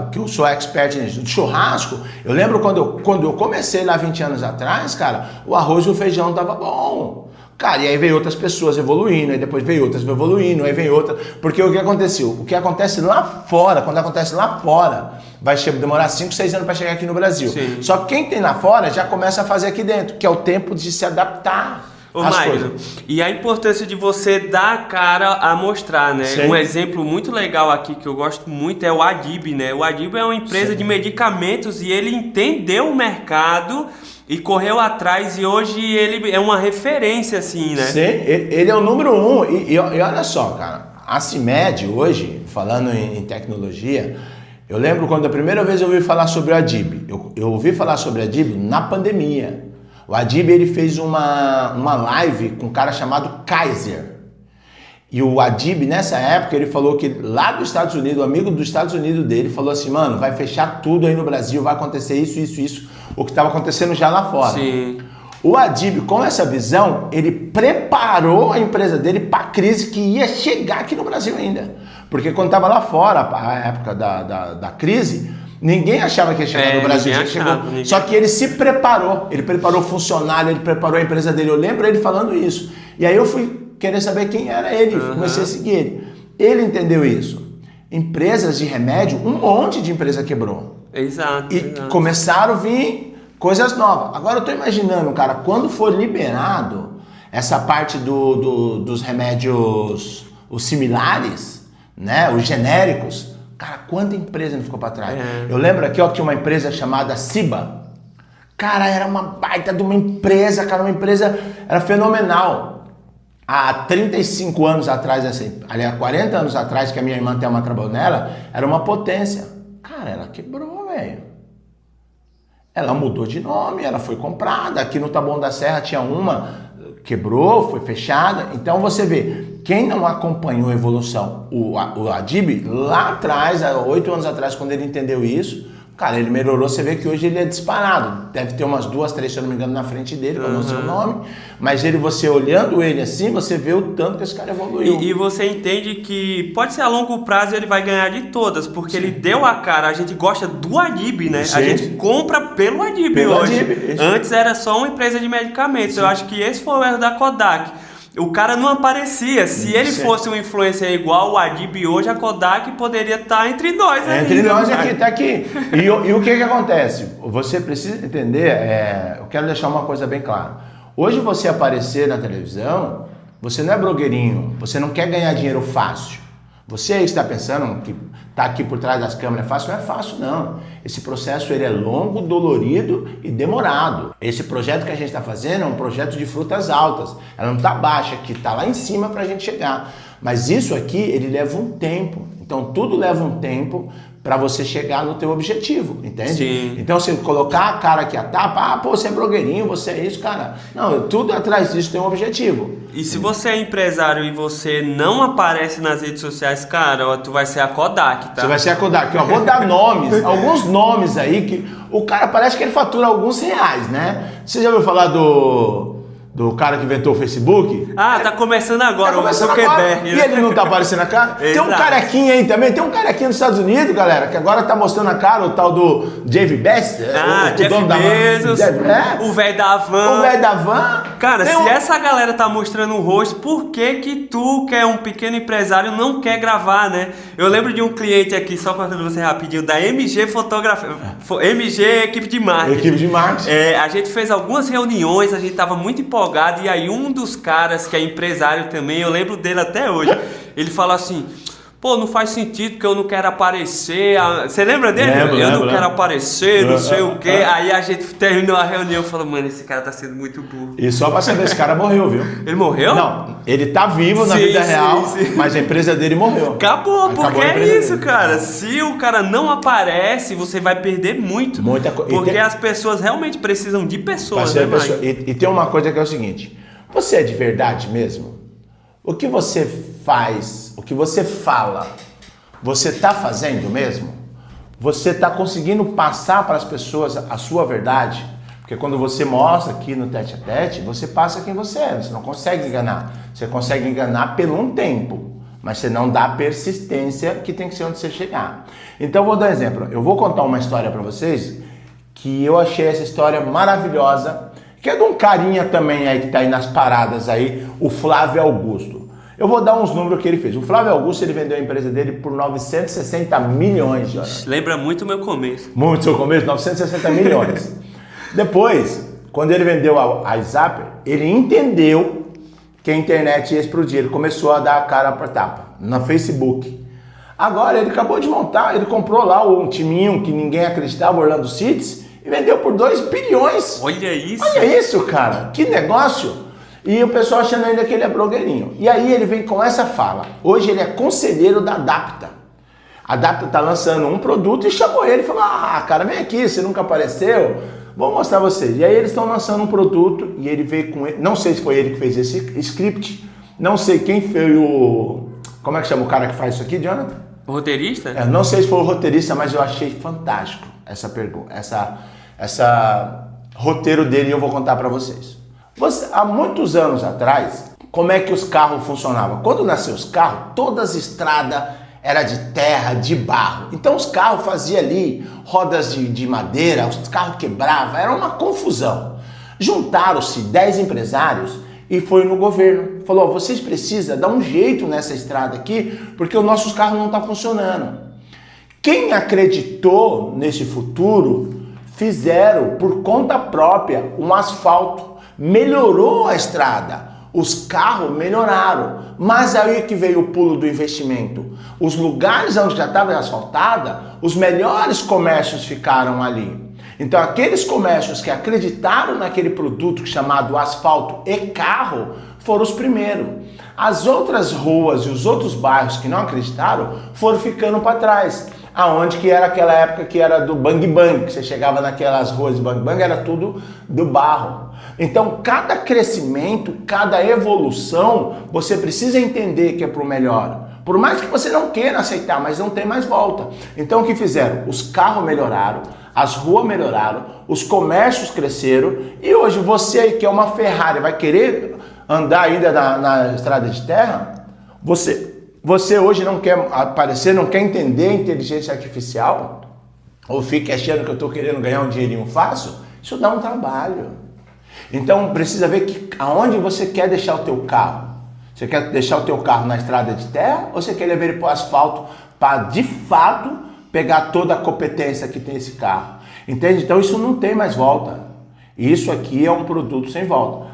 [SPEAKER 1] O que eu sou expert nisso. De churrasco, eu lembro quando eu comecei lá 20 anos atrás, cara, o arroz e o feijão tava bom. Cara, e aí veio outras pessoas evoluindo, aí depois veio outras evoluindo, aí veio outra. Porque o que aconteceu? O que acontece lá fora, quando acontece lá fora, vai demorar 5, 6 anos para chegar aqui no Brasil. Sim. Só que quem tem lá fora já começa a fazer aqui dentro, que é o tempo de se adaptar.
[SPEAKER 2] Ô Magno, e a importância de você dar a cara a mostrar, né? Sim. Um exemplo muito legal aqui que eu gosto muito é o Adib, né? O Adib é uma empresa de medicamentos e ele entendeu o mercado e correu atrás e hoje ele é uma referência, assim, né?
[SPEAKER 1] Sim, ele é o número 1 e olha só, cara, a CIMED hoje, falando em tecnologia, Eu lembro quando a primeira vez eu ouvi falar sobre o Adib. Eu ouvi falar sobre o Adib na pandemia. O Adib, ele fez uma live com um cara chamado Kaiser. E o Adib, nessa época, ele falou que lá dos Estados Unidos, o amigo dos Estados Unidos dele, falou assim, mano, vai fechar tudo aí no Brasil, vai acontecer isso, o que estava acontecendo já lá fora.
[SPEAKER 2] Sim.
[SPEAKER 1] O Adib, com essa visão, ele preparou a empresa dele para a crise que ia chegar aqui no Brasil ainda. Porque quando estava lá fora, a época da crise, ninguém achava que ia chegar no Brasil. Só que ele se preparou. Ele preparou funcionário, ele preparou a empresa dele. Eu lembro ele falando isso. E aí eu fui querer saber quem era ele. Comecei a seguir ele. Ele entendeu isso. Empresas de remédio, um monte de empresa quebrou.
[SPEAKER 2] Exato.
[SPEAKER 1] E começaram a vir coisas novas. Agora eu tô imaginando, cara, quando for liberado essa parte dos remédios, os similares, né, os genéricos, cara, quanta empresa não ficou para trás? Eu lembro aqui, ó, que tinha uma empresa chamada Ciba. Cara, era uma baita de uma empresa, cara, uma empresa, era fenomenal. Há 35 anos atrás, aliás, 40 anos atrás, que a minha irmã Thelma trabalhou nela, era uma potência. Cara, ela quebrou, velho. Ela mudou de nome, ela foi comprada. Aqui no Taboão da Serra tinha uma, quebrou, foi fechada. Então você vê, quem não acompanhou a evolução, o Adib, lá atrás, há 8 anos atrás, quando ele entendeu isso, cara, ele melhorou. Você vê que hoje ele é disparado. Deve ter umas 2, 3, se eu não me engano, na frente dele, que eu não sei o nome. Mas você olhando ele assim, você vê o tanto que esse cara evoluiu.
[SPEAKER 2] E você entende que pode ser a longo prazo ele vai ganhar de todas, porque ele deu a cara. A gente gosta do Adib, né?
[SPEAKER 1] Sim.
[SPEAKER 2] A gente compra pelo Adib hoje. Antes era só uma empresa de medicamentos. Sim. Eu acho que esse foi o erro da Kodak. O cara não aparecia. Se ele fosse um influencer igual o Adib hoje, a Kodak poderia estar entre nós.
[SPEAKER 1] Entre nós aqui, tá aqui. E o que acontece? Você precisa entender, eu quero deixar uma coisa bem clara. Hoje você aparecer na televisão, você não é blogueirinho, você não quer ganhar dinheiro fácil. Você aí está pensando que está aqui por trás das câmeras é fácil? Não é fácil, não. Esse processo ele é longo, dolorido e demorado. Esse projeto que a gente está fazendo é um projeto de frutas altas. Ela não está baixa aqui, está lá em cima para a gente chegar. Mas isso aqui, ele leva um tempo. Então, tudo leva um tempo para você chegar no teu objetivo, entende?
[SPEAKER 2] Sim.
[SPEAKER 1] Então, se colocar a cara aqui a tapa, pô, você é blogueirinho, você é isso, cara. Não, tudo atrás disso tem um objetivo.
[SPEAKER 2] E se você é empresário e você não aparece nas redes sociais, cara, ó, tu vai ser a Kodak, tá?
[SPEAKER 1] Você vai ser a Kodak. Ó, vou dar nomes, alguns nomes aí que o cara parece que ele fatura alguns reais, né? Você já ouviu falar do cara que inventou o Facebook?
[SPEAKER 2] Ah, tá começando agora,
[SPEAKER 1] tá começando agora. E ele não tá aparecendo a cara? Tem um carequinha aí também, tem um carequinha nos Estados Unidos, galera, que agora tá mostrando a cara, o tal do Jeff Bezos.
[SPEAKER 2] Jeff Bezos, o velho da van.
[SPEAKER 1] O velho da van.
[SPEAKER 2] Cara, se essa galera tá mostrando o rosto, por que que tu, que é um pequeno empresário, não quer gravar, né? Eu lembro de um cliente aqui, só contando você rapidinho, da MG Fotografia, MG Equipe de Marketing.
[SPEAKER 1] Equipe de Marketing.
[SPEAKER 2] A gente fez algumas reuniões, a gente tava muito empolgado, e aí um dos caras que é empresário também, eu lembro dele até hoje, ele falou assim, pô, não faz sentido porque eu não quero aparecer. Você lembra dele? Eu não quero aparecer, não sei o quê. Aí a gente terminou a reunião e falou, mano, esse cara tá sendo muito burro.
[SPEAKER 1] E só pra saber, esse cara morreu, viu?
[SPEAKER 2] Ele morreu?
[SPEAKER 1] Não, ele tá vivo na vida real, mas a empresa dele morreu.
[SPEAKER 2] Acabou porque é isso, cara. Se o cara não aparece, você vai perder muito.
[SPEAKER 1] Muita coisa.
[SPEAKER 2] Porque as pessoas realmente precisam de pessoas, né,
[SPEAKER 1] E tem uma coisa que é o seguinte, você é de verdade mesmo? O que você faz, o que você fala, você está fazendo mesmo? Você está conseguindo passar para as pessoas a sua verdade? Porque quando você mostra aqui no tete a tete, você passa quem você é, você não consegue enganar. Você consegue enganar por um tempo, mas você não dá a persistência que tem que ser onde você chegar. Então vou dar um exemplo, eu vou contar uma história para vocês que eu achei essa história maravilhosa, que é de um carinha também aí que tá aí nas paradas aí, o Flávio Augusto. Eu vou dar uns números que ele fez. O Flávio Augusto, ele vendeu a empresa dele por 960 milhões de horas.
[SPEAKER 2] Lembra muito o meu começo.
[SPEAKER 1] Muito o seu começo, 960 milhões. Depois, quando ele vendeu a Zapper, ele entendeu que a internet ia explodir. Ele começou a dar a cara para tapa no Facebook. Agora, ele acabou de montar, ele comprou lá um timinho que ninguém acreditava, Orlando City, e vendeu por 2 bilhões.
[SPEAKER 2] Olha isso.
[SPEAKER 1] Olha isso, cara. Que negócio. E o pessoal achando ainda que ele é blogueirinho. E aí ele vem com essa fala. Hoje ele é conselheiro da Adapta. A Adapta está lançando um produto e chamou ele e falou, cara, vem aqui, você nunca apareceu, vou mostrar você. E aí eles estão lançando um produto e ele veio com ele, não sei se foi ele que fez esse script, não sei quem foi como é que chama o cara que faz isso aqui, Jonathan?
[SPEAKER 2] O roteirista?
[SPEAKER 1] Não sei se foi o roteirista, mas eu achei fantástico essa pergunta, essa roteiro dele e eu vou contar para vocês. Há muitos anos atrás, como é que os carros funcionavam? Quando nasceu os carros, todas as estradas era de terra, de barro. Então os carros faziam ali rodas de madeira, os carros quebravam, era uma confusão. Juntaram-se 10 empresários e foi no governo. Falou, vocês precisam dar um jeito nessa estrada aqui, porque os nossos carros não estão funcionando. Quem acreditou nesse futuro, fizeram por conta própria um asfalto, melhorou a estrada. Os carros melhoraram, mas aí que veio o pulo do investimento. Os lugares onde já estava asfaltada, os melhores comércios ficaram ali. Então aqueles comércios que acreditaram naquele produto chamado asfalto e carro, foram os primeiros. As outras ruas e os outros bairros que não acreditaram, foram ficando para trás. Aonde que era aquela época que era do bang bang, que você chegava naquelas ruas de bang bang, era tudo do barro. Então, cada crescimento, cada evolução, você precisa entender que é para o melhor. Por mais que você não queira aceitar, mas não tem mais volta. Então, o que fizeram? Os carros melhoraram, as ruas melhoraram, os comércios cresceram, e hoje você aí que é uma Ferrari, vai querer andar ainda na estrada de terra? Você hoje não quer aparecer, não quer entender a inteligência artificial? Ou fica achando que eu estou querendo ganhar um dinheirinho fácil? Isso dá um trabalho. Então precisa ver aonde você quer deixar o teu carro. Você quer deixar o teu carro na estrada de terra ou você quer levar ele para o asfalto para de fato pegar toda a competência que tem esse carro? Entende? Então isso não tem mais volta. Isso aqui é um produto sem volta.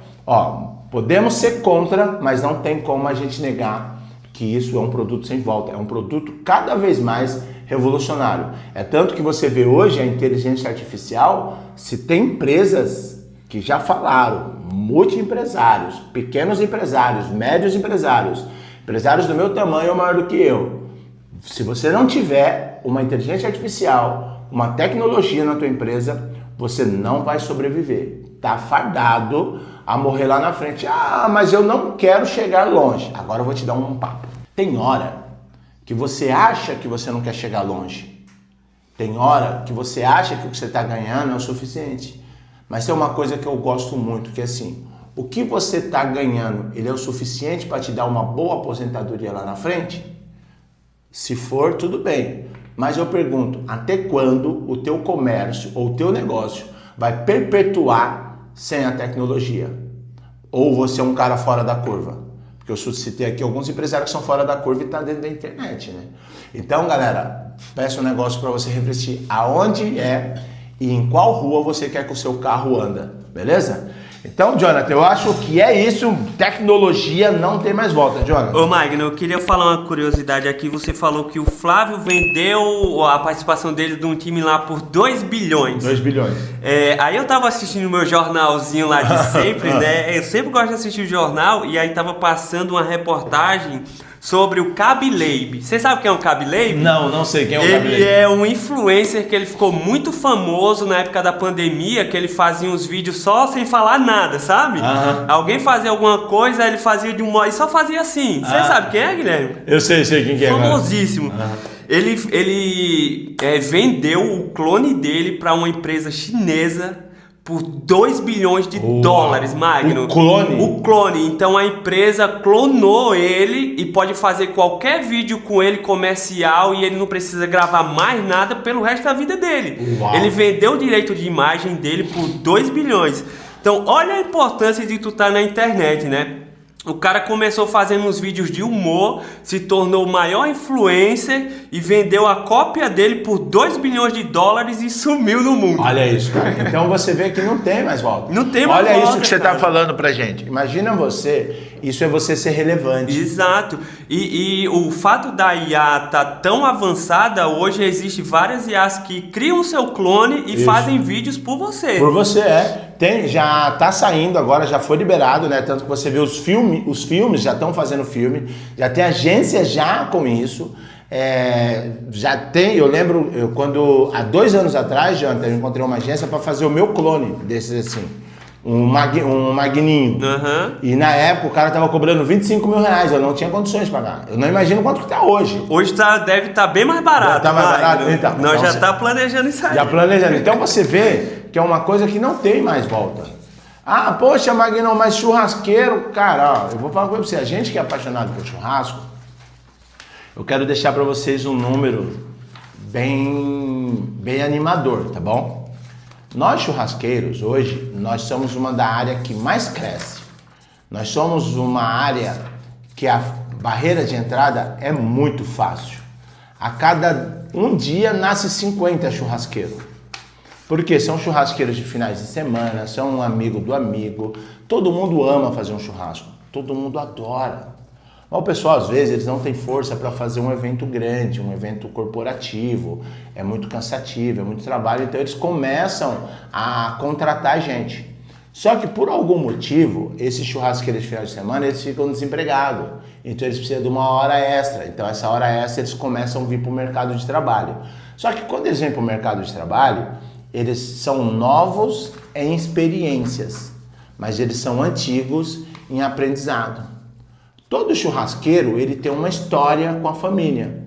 [SPEAKER 1] Podemos ser contra, mas não tem como a gente negar que isso é um produto sem volta, é um produto cada vez mais revolucionário. É tanto que você vê hoje a inteligência artificial, se tem empresas que já falaram, multi-empresários, pequenos empresários, médios empresários, empresários do meu tamanho ou maior do que eu. Se você não tiver uma inteligência artificial, uma tecnologia na tua empresa, você não vai sobreviver. Tá fardado a morrer lá na frente. Mas eu não quero chegar longe. Agora eu vou te dar um papo. Tem hora que você acha que você não quer chegar longe. Tem hora que você acha que o que você está ganhando é o suficiente. Mas tem uma coisa que eu gosto muito, que é assim, o que você está ganhando, ele é o suficiente para te dar uma boa aposentadoria lá na frente? Se for, tudo bem. Mas eu pergunto, até quando o teu comércio ou o teu negócio vai perpetuar sem a tecnologia? Ou você é um cara fora da curva? Porque eu citei aqui alguns empresários que são fora da curva e estão dentro da internet, né? Então, galera, peço um negócio para você refletir aonde é e em qual rua você quer que o seu carro anda, beleza? Então, Jonathan, eu acho que é isso. Tecnologia não tem mais volta, Jonathan.
[SPEAKER 2] Ô, Magno, eu queria falar uma curiosidade aqui. Você falou que o Flávio vendeu a participação dele de um time lá por 2 bilhões.
[SPEAKER 1] 2 bilhões.
[SPEAKER 2] Aí eu tava assistindo meu jornalzinho lá de sempre, né? Eu sempre gosto de assistir o jornal e aí tava passando uma reportagem sobre o Kaby. Você sabe quem é o Kaby?
[SPEAKER 1] Não sei quem é o Kaby.
[SPEAKER 2] Ele é um influencer que ele ficou muito famoso na época da pandemia, que ele fazia uns vídeos só sem falar nada, sabe? Alguém fazia alguma coisa, ele fazia de um modo e só fazia assim. Você sabe quem é, Guilherme?
[SPEAKER 1] Eu sei quem que é.
[SPEAKER 2] Famosíssimo. Ele vendeu o clone dele para uma empresa chinesa por 2 bilhões de dólares, Magno.
[SPEAKER 1] O clone?
[SPEAKER 2] O clone. Então a empresa clonou ele e pode fazer qualquer vídeo com ele comercial e ele não precisa gravar mais nada pelo resto da vida dele.
[SPEAKER 1] Uau.
[SPEAKER 2] Ele vendeu o direito de imagem dele por 2 bilhões. Então olha a importância de tu estar na internet, né? O cara começou fazendo uns vídeos de humor, se tornou o maior influencer e vendeu a cópia dele por 2 bilhões de dólares e sumiu no mundo.
[SPEAKER 1] Olha isso, cara. Então você vê que não tem mais volta.
[SPEAKER 2] Não tem mais
[SPEAKER 1] volta. Olha isso que você
[SPEAKER 2] está
[SPEAKER 1] falando pra gente. Imagina isso é você ser relevante.
[SPEAKER 2] Exato. E o fato da IA estar tão avançada, hoje existe várias IAs que criam o seu clone e fazem vídeos por você.
[SPEAKER 1] Por você, já tá saindo agora, já foi liberado, né? Tanto que você vê os filmes já estão fazendo filme, já tem agência já com isso. Eu lembro, quando há 2 anos atrás, Jonathan, eu encontrei uma agência para fazer o meu clone desses assim, um magninho.
[SPEAKER 2] Uhum.
[SPEAKER 1] E na época o cara tava cobrando 25 mil reais, eu não tinha condições de pagar. Eu não imagino quanto que tá hoje.
[SPEAKER 2] Hoje deve estar bem mais barato.
[SPEAKER 1] Tá mais barato? Então,
[SPEAKER 2] nós já tá planejando isso aí.
[SPEAKER 1] Já planejando. Então você vê que é uma coisa que não tem mais volta. Ah, poxa, Magnão, mas churrasqueiro, cara, ó, eu vou falar com você, a gente que é apaixonado por churrasco, eu quero deixar para vocês um número bem animador, tá bom? Nós churrasqueiros, hoje, nós somos uma da área que mais cresce. Nós somos uma área que a barreira de entrada é muito fácil. A cada um dia nasce 50 churrasqueiros. Porque são churrasqueiros de finais de semana, são um amigo do amigo. Todo mundo ama fazer um churrasco, todo mundo adora. Mas o pessoal, às vezes, eles não têm força para fazer um evento grande, um evento corporativo. É muito cansativo, é muito trabalho, então eles começam a contratar gente. Só que por algum motivo, esses churrasqueiros de final de semana, eles ficam desempregados. Então eles precisam de uma hora extra. Então essa hora extra eles começam a vir para o mercado de trabalho. Só que quando eles vêm para o mercado de trabalho, eles são novos em experiências, mas eles são antigos em aprendizado. Todo churrasqueiro, ele tem uma história com a família.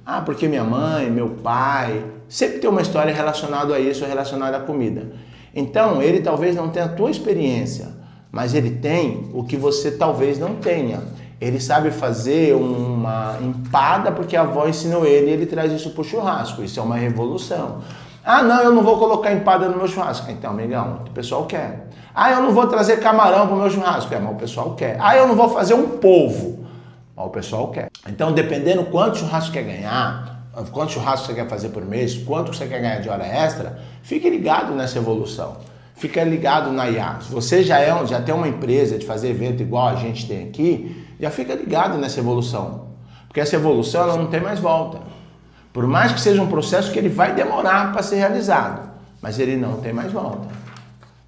[SPEAKER 1] Ah, porque minha mãe, meu pai, sempre tem uma história relacionada a isso, relacionada à comida. Então, ele talvez não tenha a tua experiência, mas ele tem o que você talvez não tenha. Ele sabe fazer uma empada porque a avó ensinou ele e ele traz isso para o churrasco. Isso é uma revolução. Ah, não, eu não vou colocar empada no meu churrasco. Então, amigão, o pessoal quer. Ah, eu não vou trazer camarão para o meu churrasco. Mas o pessoal quer. Ah, eu não vou fazer um polvo. Mas o pessoal quer. Então, dependendo quanto churrasco quer ganhar, quanto churrasco você quer fazer por mês, quanto você quer ganhar de hora extra, fique ligado nessa evolução. Fica ligado na IA. Se você já tem uma empresa de fazer evento igual a gente tem aqui, já fica ligado nessa evolução. Porque essa evolução ela não tem mais volta. Por mais que seja um processo que ele vai demorar para ser realizado, mas ele não tem mais volta.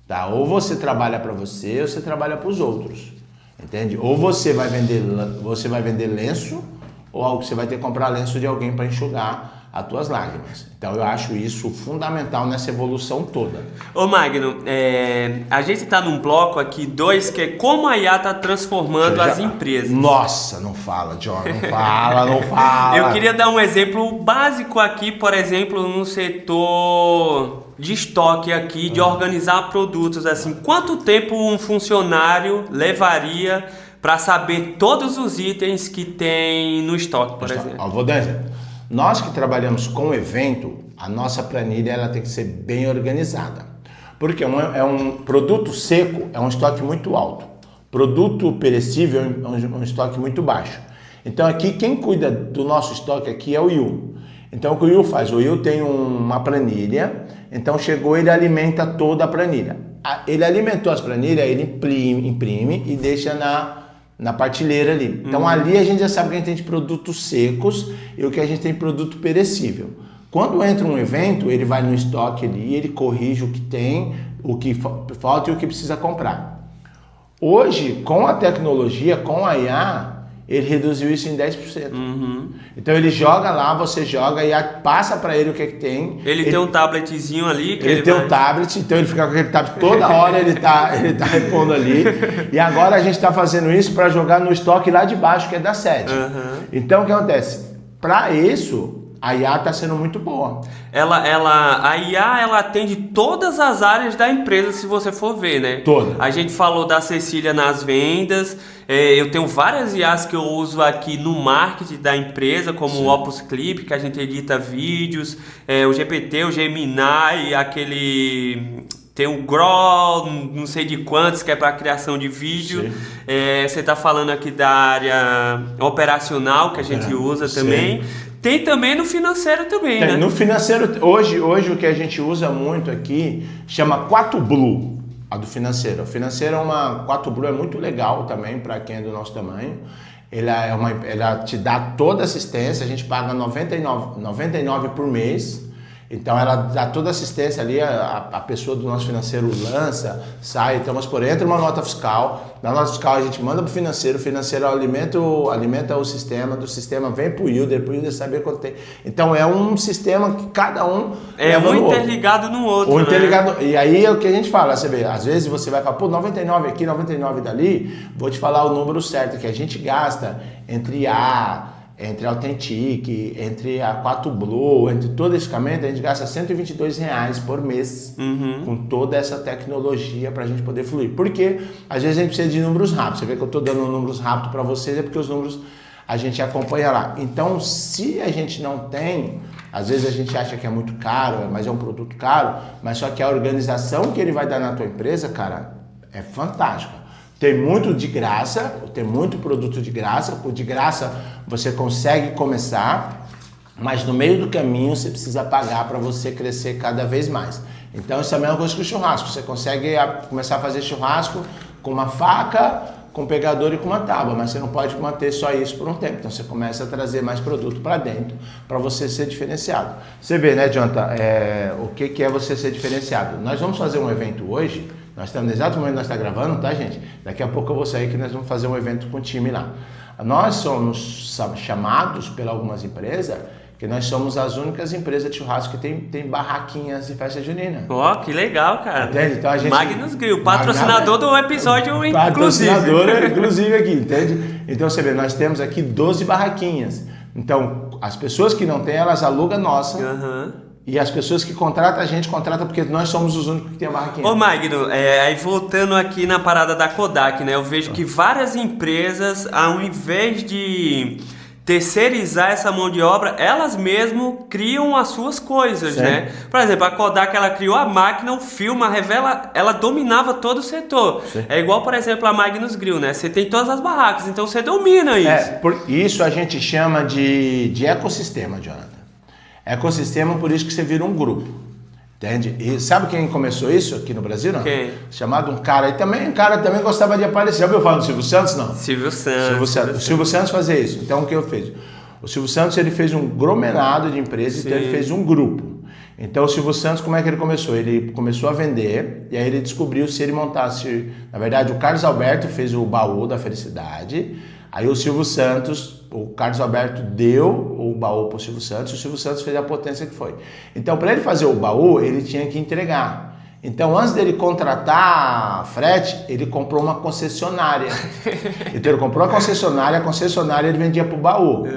[SPEAKER 1] Tá? Ou você trabalha para você, ou você trabalha para os outros. Entende? Ou você vai vender lenço, ou você vai ter que comprar lenço de alguém para enxugar as tuas lágrimas. Então eu acho isso fundamental nessa evolução toda.
[SPEAKER 2] Ô Magno, a gente tá num bloco aqui, 2, que é como a IA tá transformando as empresas.
[SPEAKER 1] Nossa, não fala, John, não fala.
[SPEAKER 2] Eu queria dar um exemplo básico aqui, por exemplo, no setor de estoque aqui, de organizar produtos, assim. Quanto tempo um funcionário levaria para saber todos os itens que tem no estoque, por exemplo?
[SPEAKER 1] Vou dar um exemplo. Nós que trabalhamos com evento, a nossa planilha ela tem que ser bem organizada. Porque é um produto seco, é um estoque muito alto. Produto perecível é um estoque muito baixo. Então aqui quem cuida do nosso estoque aqui é o Will. Então o que o Will faz? O Will tem uma planilha, então chegou, ele alimenta toda a planilha. Ele alimentou as planilhas, ele imprime e deixa na partilheira ali. Então ali a gente já sabe que a gente tem de produtos secos e o que a gente tem de produto perecível. Quando entra um evento, ele vai no estoque ali, ele corrige o que tem, o que falta e o que precisa comprar. Hoje, com a tecnologia, com a IA, ele reduziu isso em 10%. Então ele joga lá, você joga e passa para ele o que é que tem.
[SPEAKER 2] Ele tem um tabletzinho ali.
[SPEAKER 1] Ele tem um tablet, então ele fica com aquele tablet toda hora, ele tá repondo ali. E agora a gente está fazendo isso para jogar no estoque lá de baixo, que é da sede. Então o que acontece? Para isso, a IA está sendo muito boa.
[SPEAKER 2] A IA ela atende todas as áreas da empresa, se você for ver, né?
[SPEAKER 1] Toda.
[SPEAKER 2] A gente falou da Cecília nas vendas. Eu tenho várias IAs que eu uso aqui no marketing da empresa, como o Opus Clip, que a gente edita vídeos, o GPT, o Gemini, tem o Grow, não sei de quantos, que é para criação de vídeo. Você está falando aqui da área operacional, que a gente usa também. Tem também no financeiro também, né?
[SPEAKER 1] No financeiro, hoje o que a gente usa muito aqui chama 4Blue, a do financeiro. O financeiro 4Blue é muito legal também para quem é do nosso tamanho. Ela te dá toda a assistência, a gente paga R$ 99 por mês. Então ela dá toda a assistência ali, a pessoa do nosso financeiro lança, sai, então vamos por entra uma nota fiscal, na nota fiscal a gente manda para o financeiro alimenta o sistema, do sistema vem para o Hilder saber quanto tem. Então é um sistema que cada um
[SPEAKER 2] é um interligado no outro,
[SPEAKER 1] um interligado, e aí é o que a gente fala, você vê, às vezes você vai falar, pô, 99 aqui, 99 dali, vou te falar o número certo que a gente gasta entre a Authentic, entre a 4Blue, entre todo esse equipamento, a gente gasta R$122 por mês com toda essa tecnologia para a gente poder fluir. Porque às vezes a gente precisa de números rápidos. Você vê que eu estou dando números rápidos para vocês, é porque os números a gente acompanha lá. Então, se a gente não tem, às vezes a gente acha que é muito caro, mas é um produto caro, mas só que a organização que ele vai dar na tua empresa, cara, é fantástica. Tem muito de graça, tem muito produto de graça. O de graça você consegue começar, mas no meio do caminho você precisa pagar para você crescer cada vez mais. Então isso é a mesma coisa que o churrasco. Você consegue começar a fazer churrasco com uma faca, com um pegador e com uma tábua, mas você não pode manter só isso por um tempo. Então você começa a trazer mais produto para dentro para você ser diferenciado. Você vê, né, Jonathan, o que é você ser diferenciado? Nós vamos fazer um evento hoje. Nós estamos no exato momento que nós estamos gravando, tá, gente? Daqui a pouco eu vou sair que nós vamos fazer um evento com o time lá. Nós somos chamados por algumas empresas que nós somos as únicas empresas de churrasco que tem barraquinhas de festa junina.
[SPEAKER 2] Ó, que legal, cara.
[SPEAKER 1] Entende? Então a gente...
[SPEAKER 2] Magnus Grill, patrocinador do episódio,
[SPEAKER 1] patrocinador, inclusive aqui, entende? Então você vê, nós temos aqui 12 barraquinhas. Então, as pessoas que não têm, elas alugam a nossa. E as pessoas que contratam a gente, contratam porque nós somos os únicos que tem a barraquinha.
[SPEAKER 2] Ô Magno, aí voltando aqui na parada da Kodak, né? Eu vejo que várias empresas, ao invés de terceirizar essa mão de obra, elas mesmo criam as suas coisas, né? Por exemplo, a Kodak, ela criou a máquina, o filme, a revela, ela dominava todo o setor. Sim. É igual, por exemplo, a Magnus Grill, né? Você tem todas as barracas, então você domina isso.
[SPEAKER 1] Isso a gente chama de ecossistema, Jonathan. Ecossistema, por isso que você vira um grupo, entende? E sabe quem começou isso aqui no Brasil, não?
[SPEAKER 2] Quem?
[SPEAKER 1] Chamado um cara, um cara também gostava de aparecer. Já ouviu falar do Silvio Santos, não?
[SPEAKER 2] Silvio Santos.
[SPEAKER 1] O Silvio Santos fazia isso. Então, o que eu fiz? O Silvio Santos, ele fez um gromenado de empresas, então ele fez um grupo. Então, o Silvio Santos, como é que ele começou? Ele começou a vender, e aí ele descobriu se ele montasse... Na verdade, o Carlos Alberto fez o baú da felicidade, aí o Silvio Santos... O Carlos Alberto deu o baú para o Silvio Santos e o Silvio Santos fez a potência que foi. Então, para ele fazer o baú, ele tinha que entregar. Então, antes dele contratar frete, ele comprou uma concessionária. Então, ele comprou a concessionária ele vendia para o baú.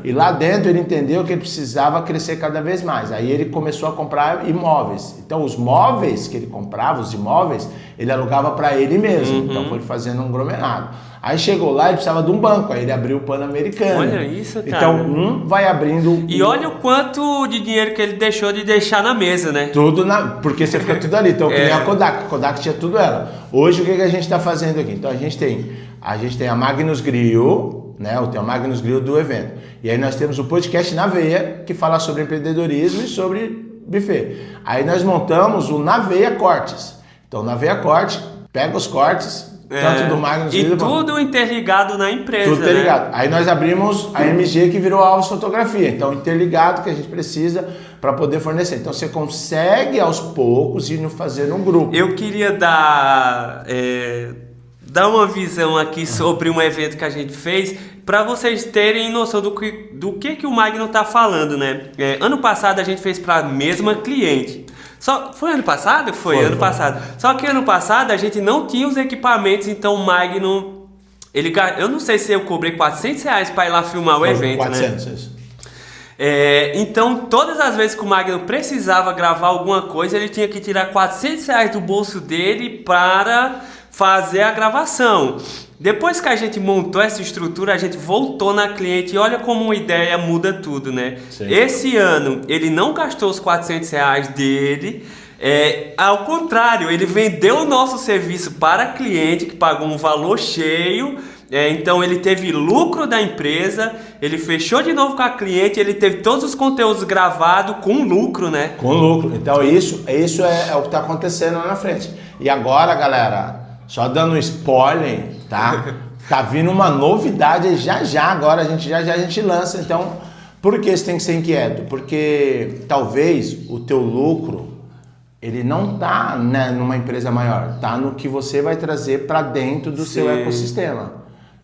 [SPEAKER 1] E lá dentro ele entendeu que ele precisava crescer cada vez mais. Aí ele começou a comprar imóveis. Então, os móveis que ele comprava, os imóveis, ele alugava para ele mesmo. Então, foi fazendo um aglomerado. Aí chegou lá, ele precisava de um banco, aí ele abriu o Pan-Americano.
[SPEAKER 2] Olha isso, cara.
[SPEAKER 1] Então, vai abrindo...
[SPEAKER 2] E olha o quanto de dinheiro que ele deixou de deixar na mesa, né?
[SPEAKER 1] Porque você fica tudo ali. Então, que nem a Kodak tinha tudo ela. Hoje, o que a gente está fazendo aqui? Então, a gente tem a Magnus Grill, né? Tem a Magnus Grill do evento. E aí nós temos o podcast Na Veia, que fala sobre empreendedorismo e sobre buffet. Aí nós montamos o Na Veia Cortes. Então, Na Veia Corte, pega os cortes... Tanto do Magnus
[SPEAKER 2] e tudo interligado na empresa,
[SPEAKER 1] tudo interligado. Né? Aí nós abrimos a MG que virou Alves Fotografia. Então, interligado que a gente precisa para poder fornecer. Então, você consegue aos poucos ir fazendo um grupo.
[SPEAKER 2] Eu queria dar uma visão aqui sobre um evento que a gente fez para vocês terem noção do que o Magno está falando, né? Ano passado a gente fez para a mesma cliente. Foi ano passado? Foi ano passado. Só que ano passado a gente não tinha os equipamentos, então o Magno... eu não sei se eu cobrei R$400 para ir lá filmar o evento, 400, né? Isso. Então, todas as vezes que o Magno precisava gravar alguma coisa, ele tinha que tirar R$400 do bolso dele para fazer a gravação. Depois que a gente montou essa estrutura, a gente voltou na cliente e olha como uma ideia muda tudo, né? Sim. Esse ano, ele não gastou os R$400 dele, ao contrário, ele vendeu o nosso serviço para a cliente, que pagou um valor cheio, então ele teve lucro da empresa, ele fechou de novo com a cliente, ele teve todos os conteúdos gravados com lucro, né? Com lucro.
[SPEAKER 1] Então isso é o que está acontecendo lá na frente. E agora, galera, só dando um spoiler, tá? Tá vindo uma novidade já agora, a gente lança, então Por que você tem que ser inquieto? Porque talvez o teu lucro, ele não está, né, numa empresa maior, está no que você vai trazer para dentro do seu ecossistema,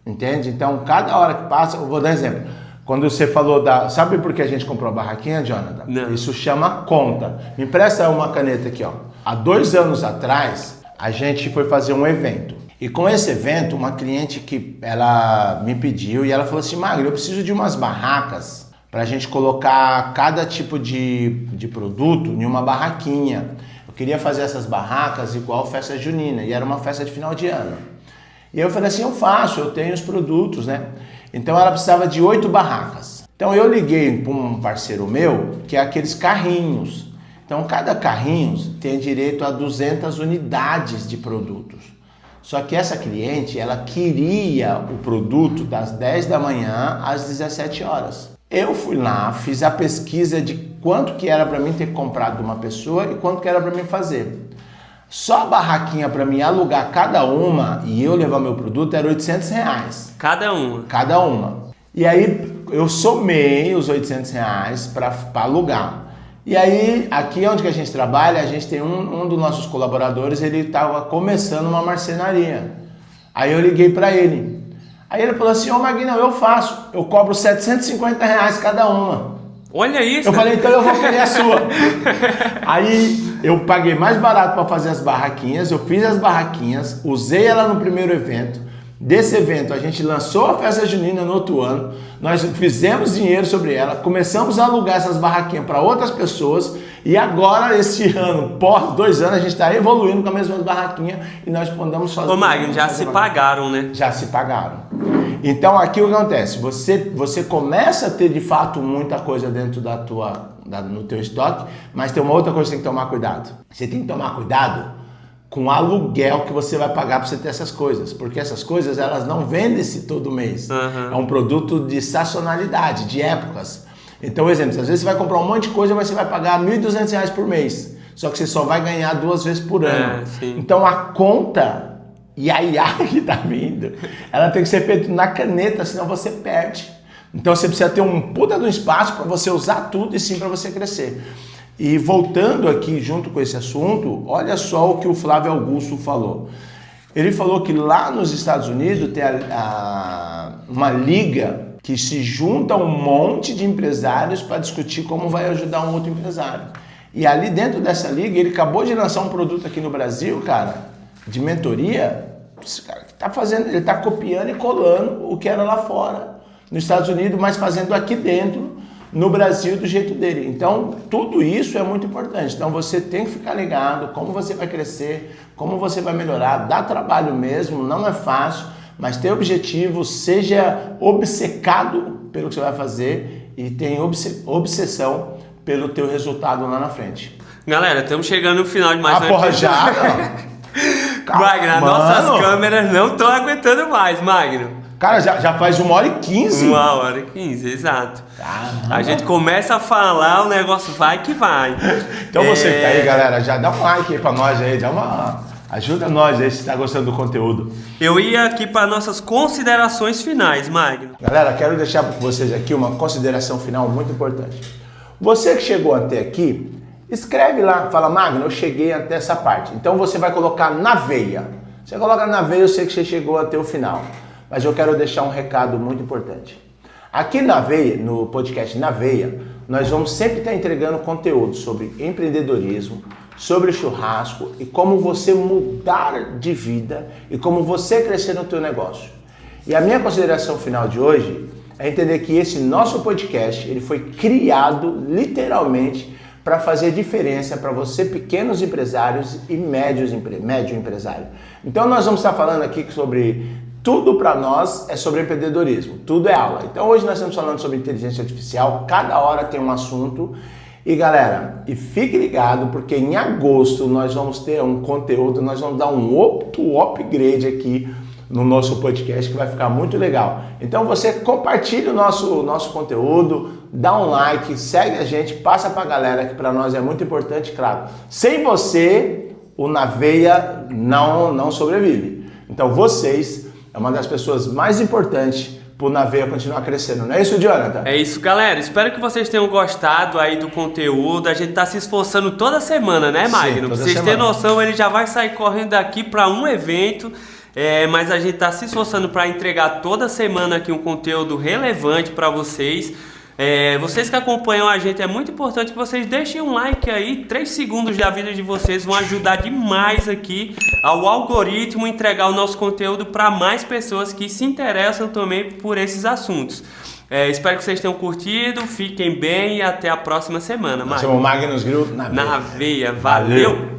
[SPEAKER 1] entende? Então, cada hora que passa, eu vou dar um exemplo. Quando você falou Sabe por que a gente comprou a barraquinha, Jonathan?
[SPEAKER 2] Não.
[SPEAKER 1] Isso chama conta. Me empresta uma caneta aqui, ó. Há 2 anos atrás, a gente foi fazer um evento. E com esse evento, uma cliente que ela me pediu e ela falou assim, Magno, eu preciso de umas barracas para a gente colocar cada tipo de produto em uma barraquinha. Eu queria fazer essas barracas igual festa junina, e era uma festa de final de ano. E eu falei assim, eu faço, eu tenho os produtos, né? Então ela precisava de 8 barracas. Então eu liguei para um parceiro meu, que é aqueles carrinhos. Então cada carrinho tem direito a 200 unidades de produtos. Só que essa cliente, ela queria o produto das 10 da manhã às 17 horas. Eu fui lá, fiz a pesquisa de quanto que era para mim ter comprado de uma pessoa e quanto que era para mim fazer. Só a barraquinha para mim alugar cada uma e eu levar meu produto era R$800.
[SPEAKER 2] Cada uma?
[SPEAKER 1] Cada uma. E aí eu somei os R$800 para alugar. E aí, aqui onde que a gente trabalha, a gente tem um dos nossos colaboradores, ele estava começando uma marcenaria. Aí eu liguei para ele. Aí ele falou assim, ô Magno, eu faço, eu cobro R$750 cada uma.
[SPEAKER 2] Olha isso!
[SPEAKER 1] Eu falei, então eu vou querer a sua. Aí eu paguei mais barato para fazer as barraquinhas, eu fiz as barraquinhas, usei ela no primeiro evento. Desse evento a gente lançou a festa junina no outro ano, nós fizemos dinheiro sobre ela, começamos a alugar essas barraquinhas para outras pessoas e agora esse ano, pós 2 anos, a gente está evoluindo com as mesmas barraquinhas e nós podemos fazer...
[SPEAKER 2] Ô Magno, já se pagaram, né?
[SPEAKER 1] Já se pagaram. Então aqui o que acontece? Você começa a ter de fato muita coisa dentro no teu estoque, mas tem uma outra coisa que você tem que tomar cuidado. Você tem que tomar cuidado com o aluguel que você vai pagar para você ter essas coisas, porque essas coisas elas não vendem-se todo mês. É um produto de sazonalidade, de épocas. Então, exemplo, às vezes você vai comprar um monte de coisa, mas você vai pagar R$1.200 por mês, só que você só vai ganhar 2 vezes por ano. Então a conta e a IA que está vindo, ela tem que ser feita na caneta, senão você perde. Então você precisa ter um puta de um espaço para você usar tudo e sim para você crescer. E voltando aqui junto com esse assunto, olha só o que o Flávio Augusto falou. Ele falou que lá nos Estados Unidos tem uma liga que se junta um monte de empresários para discutir como vai ajudar um outro empresário. E ali dentro dessa liga, ele acabou de lançar um produto aqui no Brasil, cara, de mentoria. Esse cara que tá fazendo, ele está copiando e colando o que era lá fora, nos Estados Unidos, mas fazendo aqui dentro, no Brasil do jeito dele. Então, tudo isso é muito importante. Então, você tem que ficar ligado como você vai crescer, como você vai melhorar. Dá trabalho mesmo, não é fácil, mas tem objetivo, seja obcecado pelo que você vai fazer e tenha obsessão pelo teu resultado lá na frente.
[SPEAKER 2] Galera, estamos chegando no final de mais
[SPEAKER 1] um episódio. Já?
[SPEAKER 2] Magno, nossas câmeras não estão aguentando mais, Magno.
[SPEAKER 1] Cara, já faz 1h15?
[SPEAKER 2] 1h15, exato. Caramba. A gente começa a falar, o negócio vai que vai.
[SPEAKER 1] Então você que tá aí, galera, já dá um like aí pra nós aí, ajuda nós aí se tá gostando do conteúdo.
[SPEAKER 2] Eu ia aqui para nossas considerações finais, Magno.
[SPEAKER 1] Galera, quero deixar para vocês aqui uma consideração final muito importante. Você que chegou até aqui, escreve lá, fala, Magno, eu cheguei até essa parte. Então você vai colocar na veia. Você coloca na veia, eu sei que você chegou até o final. Mas eu quero deixar um recado muito importante. Aqui na Veia, no podcast Na Veia, nós vamos sempre estar entregando conteúdo sobre empreendedorismo, sobre churrasco e como você mudar de vida e como você crescer no teu negócio. E a minha consideração final de hoje é entender que esse nosso podcast, ele foi criado literalmente para fazer diferença para você, pequenos empresários e médio empresário. Então nós vamos estar falando aqui sobre tudo para nós é sobre empreendedorismo, tudo é aula. Então hoje nós estamos falando sobre inteligência artificial, cada hora tem um assunto. E galera, fique ligado porque em agosto nós vamos ter um conteúdo, nós vamos dar um outro upgrade aqui no nosso podcast que vai ficar muito legal. Então você compartilha o nosso conteúdo, dá um like, segue a gente, passa para a galera que para nós é muito importante, claro. Sem você, o Na Veia não sobrevive. Então vocês é uma das pessoas mais importantes pro Na Veia continuar crescendo. Não é isso, Jonathan?
[SPEAKER 2] É isso, galera. Espero que vocês tenham gostado aí do conteúdo. A gente tá se esforçando toda semana, né, Magno? Pra vocês terem noção, ele já vai sair correndo daqui para um evento. Mas a gente tá se esforçando para entregar toda semana aqui um conteúdo relevante para vocês. Vocês que acompanham a gente, é muito importante que vocês deixem um like aí. 3 segundos da vida de vocês vão ajudar demais aqui ao algoritmo entregar o nosso conteúdo para mais pessoas que se interessam também por esses assuntos. Espero que vocês tenham curtido, fiquem bem e até a próxima semana.
[SPEAKER 1] Nós somos o Magnus Grill
[SPEAKER 2] na veia. Valeu.